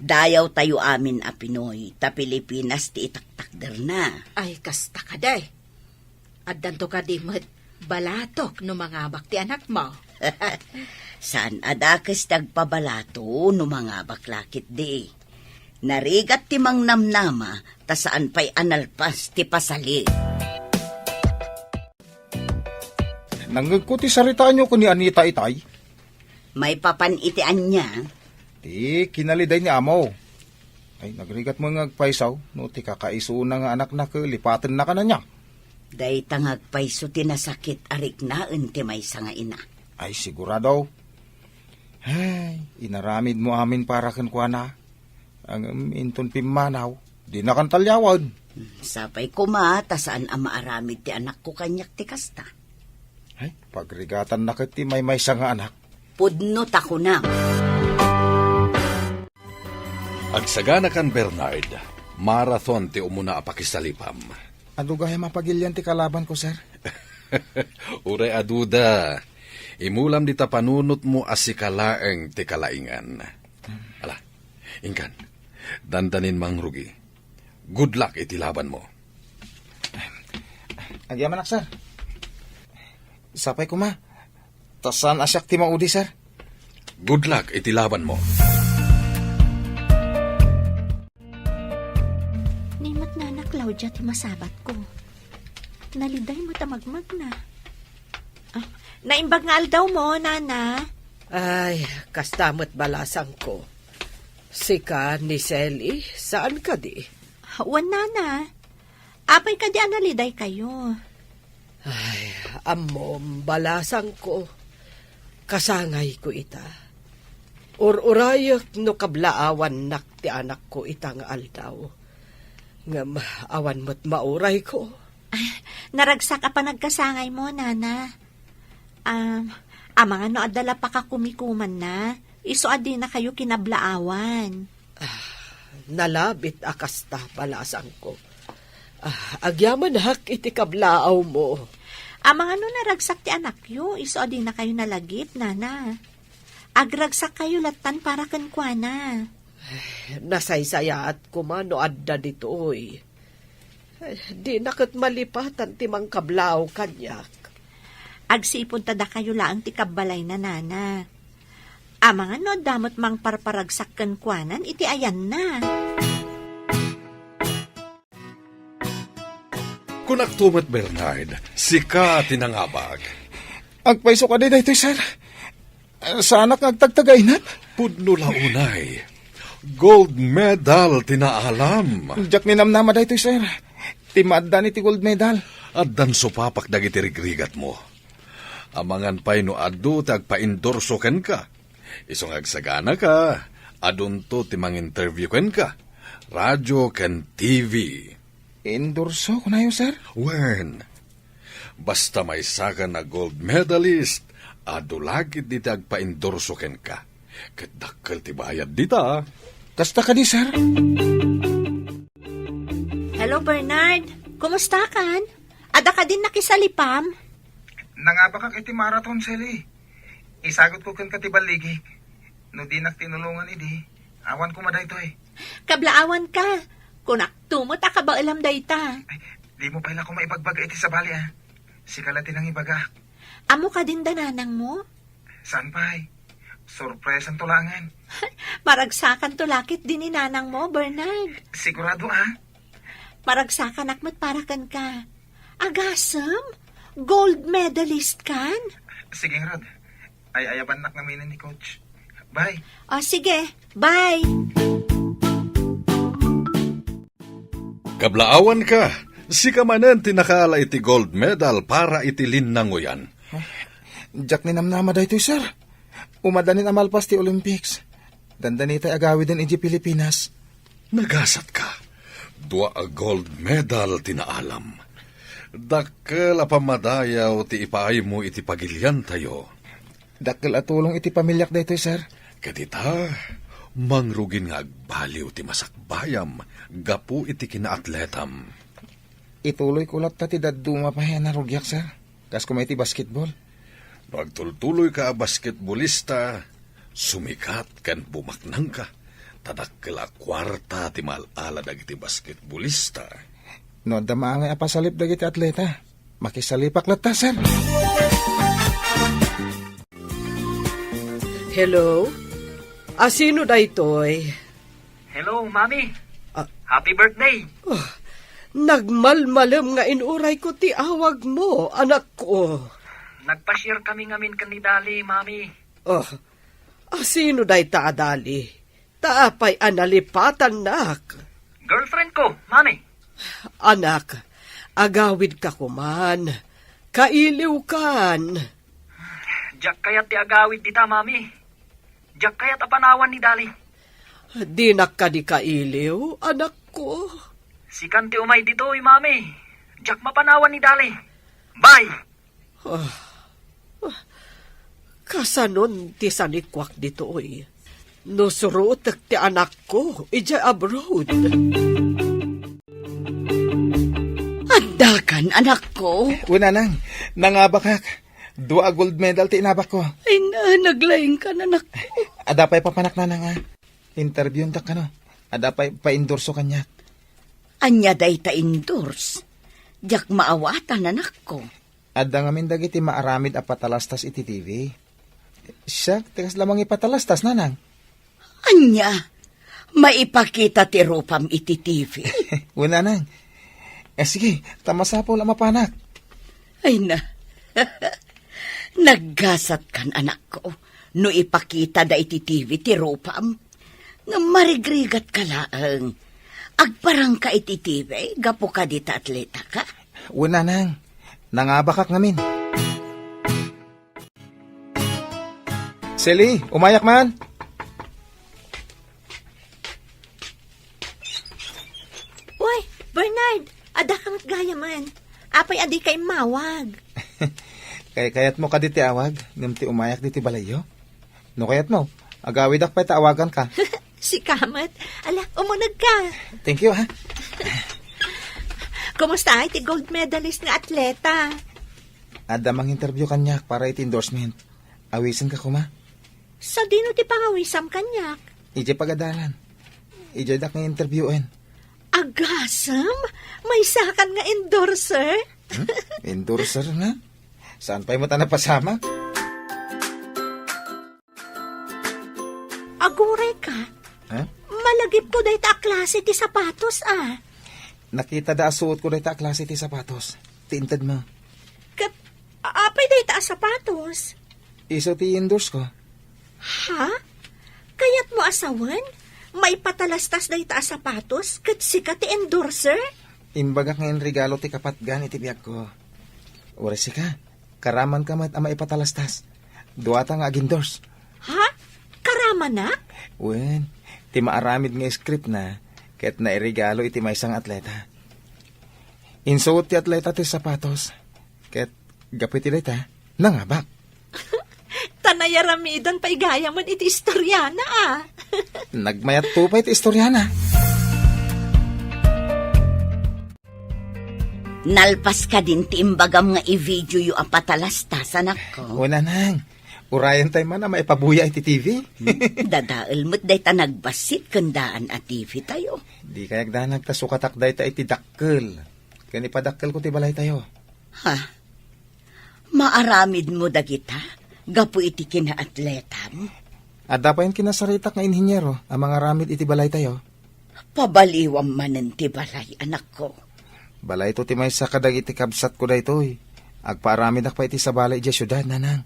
dayaw tayo amin a Pinoy, ta Pilipinas ti itaktakder na. Ay, kasta ka day. Adan to ka di balatok no mga abak ti anak mo. Saan adakes tagpabalato no mga baklakit di. Narigat ti mang namnama, ta saan pa'y analpas ti pasali. Nangagkuti saritaan nyo ko ni Anita itay. May papanitian niya. Ti kinaliday ni amo. Ay, nagrigat mo nga agpaisaw, no ti kakaisuna nga anak na lipatan na ka na niya. Day tangag paiso tinasakit arik na ti may nga ina. Ay, sigurado. Ay, inaramid mo amin para kan kuha na. Ang inton pimanaw, di na kan talyawad. Sapay ko ta saan ang maaramid ti anak ko kanyak ti kasta. Ay, pagrigatan na kiti may nga anak. Pudno tako na. Agsagana kan Bernard, marathon ti umuna apakisalipam. Ano gaya mapagilyan ti kalaban ko, sir? Uray aduda, imulam dita panunot mo asikalaeng ti kalaingan. Ala, ingkan, dandanin mang rugi. Good luck iti laban mo. Agyaman sir. Sapay ko ma. Tasan asyak ti maudi, sir. Good luck iti laban mo. Nimot na na, Claudia, ti masabat ko. Naliday mo tamagmag na. Naimbag nga aldaw mo, nana. Ay, kastamot balasang ko. Sika ni Sally, saan ka di? Wan, nana. Apay ka di analiday kayo. Ay, amom, balasang ko. kasangay ko ita. Ururayak no kablaawan nak ti anak ko ita nga aldaw. Nga awan mo't mauray ko. Naragsak pa nagkasangay mo, nana. Mga no adala pa ka kumikuman na. Iso adi na kayo kinablaawan. Nalabit akasta palasan ko. Agyaman hak iti kablaaw mo. Mga no naragsak ti anak yo, iso adi na kayo nalagip, nana. Agragsak kayo latan para kankwana. Nasaysaya at kumano adda ditoy. Di nakit malipatan ti mang kablaaw kanyak. Agsipon tada kayo laang ti kabalay na, nana. Mga no damot mang parparagsak kankwanan, iti ayan na. Kunak tumat Bernard, sika tinangabag. Agpaiso ka di daytoy, sir. Sa anak agtagtagainat. Pudno launay. Gold medal tinaalam. Jak ni namnama daytoy, sir. Timadda ni ti gold medal. At dan supapak dagiti rigrigat mo. Amangan pa'y no adu tagpa-endorso ken ka. Isong agsagana ka. Adun to timang interview ken ka. Radyo ken TV. Endorso ko na yun, sir. Wen. Basta may saka na gold medalist. Adu lagit di tagpa-endorso ken ka. Kadakkel ti bayad dita. Kasta ka di, sir. Hello, Bernard. Kumusta kan? Ada ka din nakisalipam? Nangabakak iti marathon, Sally. Isagot ko kan katibaligik. No di tinulungan idi. Awan ko maday to eh. Kablaawan ka. Kunak tumot ka ba alam dayta? Ay, di mo pala ko maibagbaga iti sa bali ah. Sikalatin ang ibaga. Amo ka din dananang mo? Saan pa eh? Surprise ang tulangan. Maragsakan to lakit din ni nanang mo, Bernard. Sigurado ah. Maragsakan akmat parakan ka. Agasam? Gold medalist kan? Sige, Rod. Ay ayaban nak namin ni Coach. Bye. O sige, bye. Kablaawan ka. Sika manen tinakala iti gold medal para iti linnango yan. Jak ni namnama daytoy, sir. Umadanin amalpas ti Olympics. Dandanitay agawi din iti Pilipinas. Nagasat ka. Dua a gold medal tinaalam. Dakkel a pamadayaw ti ipaay mo iti pagilyan tayo. Dakkel at tulong iti pamilyak daytoy, sir. Kadita, mangrugin nga agbaliw ti masakbayam, gapu iti kinaatletam. Ituloy ko lang ti daduma pa yan na rugyak, sir. Kas kumay ti basketball. No agtultuloy ka basketballista, sumikat kan bumaknang ka. Tadakkel a kwarta ti malala dagiti basketballista. No, dama nga apasalip dagiti atleta. Makisalipak lata, sir. Hello? Sino daytoy? Hello, Mami. Ah. Happy birthday. Nagmalmalam nga inuray ko ti awag mo, anak ko. Nagpa-share kami ngamin kanidali, Mami. Sino day taadali? Taapay analipatan nak. Girlfriend ko, Mami. Anak, agawid ka kuman. Kailiw kan. Diyak kayat ti agawid dita, Mami. Diyak kayat apanawan ni Dali. Di ka di kailiw, anak ko. Si Kanti umay dito, Mami. Diyak mapanawan ni Dali. Bye! Kasanon ti sanikwak dito oy. Nusurutek ti anak ko, ija abroad. Adakan, anak ko. Una nang, nangabakak. Dua gold medal ti inabak ko. Ay naglaing ka na, anak ko. Adapay papanak na nga. Interview ndak ka no. Adapay pa-endorso kanya. Anya day ta endorse. Diyak maawatan, anak ko. Adda ngamin dagiti maaramid a patalastas iti TV. Siya, tikas lamang ipatalastas, nanang. Anya, maipakita ti rupam iti TV. Una nang. Sige, tamasapo lang mapanak. Ay na. Naggasat kan, anak ko. No ipakita da iti TV ti rupam. Nga marigrigat ka laang. Agparang ka iti TV, gapo ka dita atleta ka. Una nang. Nangabakak ngamin. Selly, umayak man. Uy, Bernard, ada kang gaya man. Apay adi kay mawag. Kayat mo ka diti awag, ti umayak diti balayo. No kayat mo, agawid ak pa awagan ka. Si Kamat, ala, umunag ka. Thank you, ha. Kumusta ay ti gold medalist nga atleta? Ada mang interview kanyak para iti endorsement. Awisin ka kuma. Sa dino ti pangawisam kanyak? Ije pagadalan. Ije dak nga interviewin. Agasam? May sakan nga endorser? Endorser nga? Saan pa mo ta napasama? Aguray ka? Ha? Malagip ko dahi ta klase ti sapatos ah. Nakita da suot ko na ita klase ti sapatos. Tiintad mo. Kat, apay dahi ta sapatos? Iso ti endorse ko. Ha? Kayat mo asawan? May patalastas dahi ta sapatos? Kat sika ti endorser? Imbagak ngayon regalo ti kapatgan iti biyag ko. Oras ka. Karaman ka mat ama ipatalastas. Duwata nga ag-endorse. Ha? Karama na? Wen, ti maaramid nga script na, ket nairigalo iti may isang atleta. Insuot ti atleta ti sapatos, ket gapit ti leta, nangabak. Tanayaramidan pa igaya man iti istoryana ah. Nagmayat po pa iti istoryana. Nalpas ka din ti imbagam nga i-video yu apatalastas, anak ko. Una nang, urayan tayo man na maipabuya iti TV. Dadaal mo't day ta nagbasit kandaan at TV tayo. Di kayak danag ta sukatak day ta iti dakkel. Kani padakkel ko ti balay tayo. Ha? Maaramid mo dagita? Gapu iti kinaatletam? Adda pa yung kinasaritak nga inhinyero, ang mga ramid iti balay tayo. Pabaliwam manen ti balay, anak ko. Balay to ti may sa kadag iti kabsat ko daytoy. Agpaaramid ak pa iti sa balay iti syudad, nanang.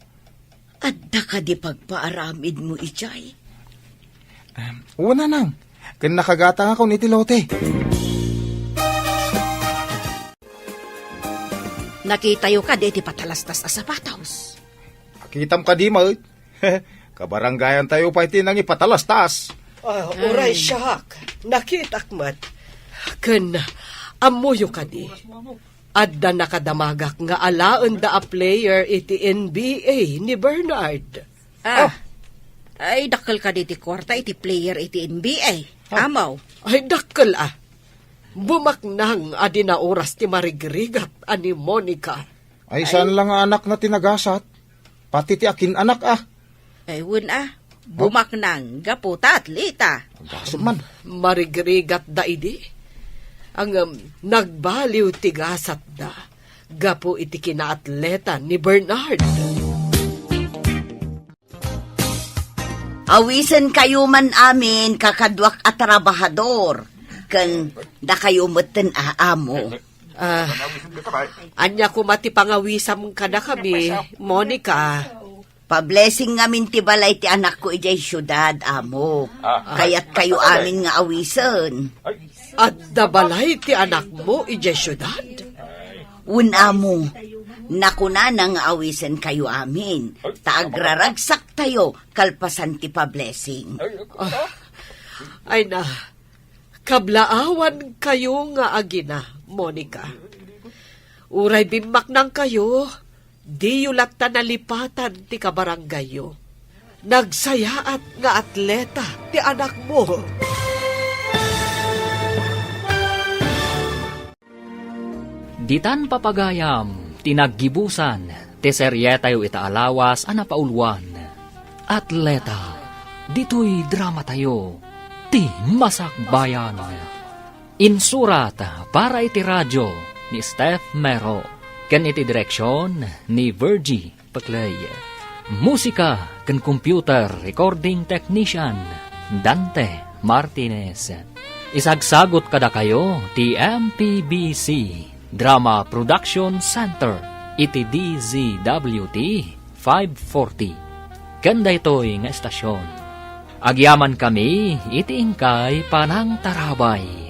Adda ka di pagpaaramid mo ijay. Una nang, kan nakagata nga ko iti lote. Nakitayo ka di ti patalastas a sapatos. Akitam ka di mo. Kabaranggayan tayo pa iti nang ipatalastas. Uray siyak. Nakitak mat. Ken, amuyo ka di. Adda nakadamagak nga alaan da a player iti NBA ni Bernard. Ay, dakkel ka di ti kwarta iti player iti NBA. Amaw. Ay dakkel ah. Bumaknang adi na oras ti marigrigat ani Monica. Ay, saan lang nga anak na tinagasat? Pati ti akin anak ah. Ay, wun bumaknang gaputa at lita. Gasot man. Marigrigat da idi. Ang nagbaliw ti gasat da. Gapo iti kinaatleta ni Bernard. Awisan kayo man amin kakadwak at trabahador. Kan da kayo meten aamo. Anya ko mati pangawisam ka na kami, Monica. Pa-blessing ngamin ti balay ti anak ko ijay syudad, amo. Kaya't kayo amin nga awisan. At dabalay ti anak mo, ije syudad. Amo, nakuna nang awisan kayo amin. Taagraragsak tayo, kalpasan ti pa-blessing. Ay na, kablaawan kayo nga agina, Monica. Uray bimak nang kayo, di yulat ta nalipatan ti kabaranggayo. Nagsayaat nga atleta ti anak mo. Ditan papagayam, tinaggibusan, ti seryetayo itaalawas anapaulwan. Atleta, dito'y drama tayo, ti masakbayan. Insurat para iti radyo ni Steph Mero, ken iti direksyon ni Virgie Paclay. Musika ken computer recording technician Dante Martinez. Isagsagot kada kayo ti MPBC Drama Production Center iti DZWT 540. Kanda ito'y nga estasyon. Agyaman kami iti ingkay panang tarabay.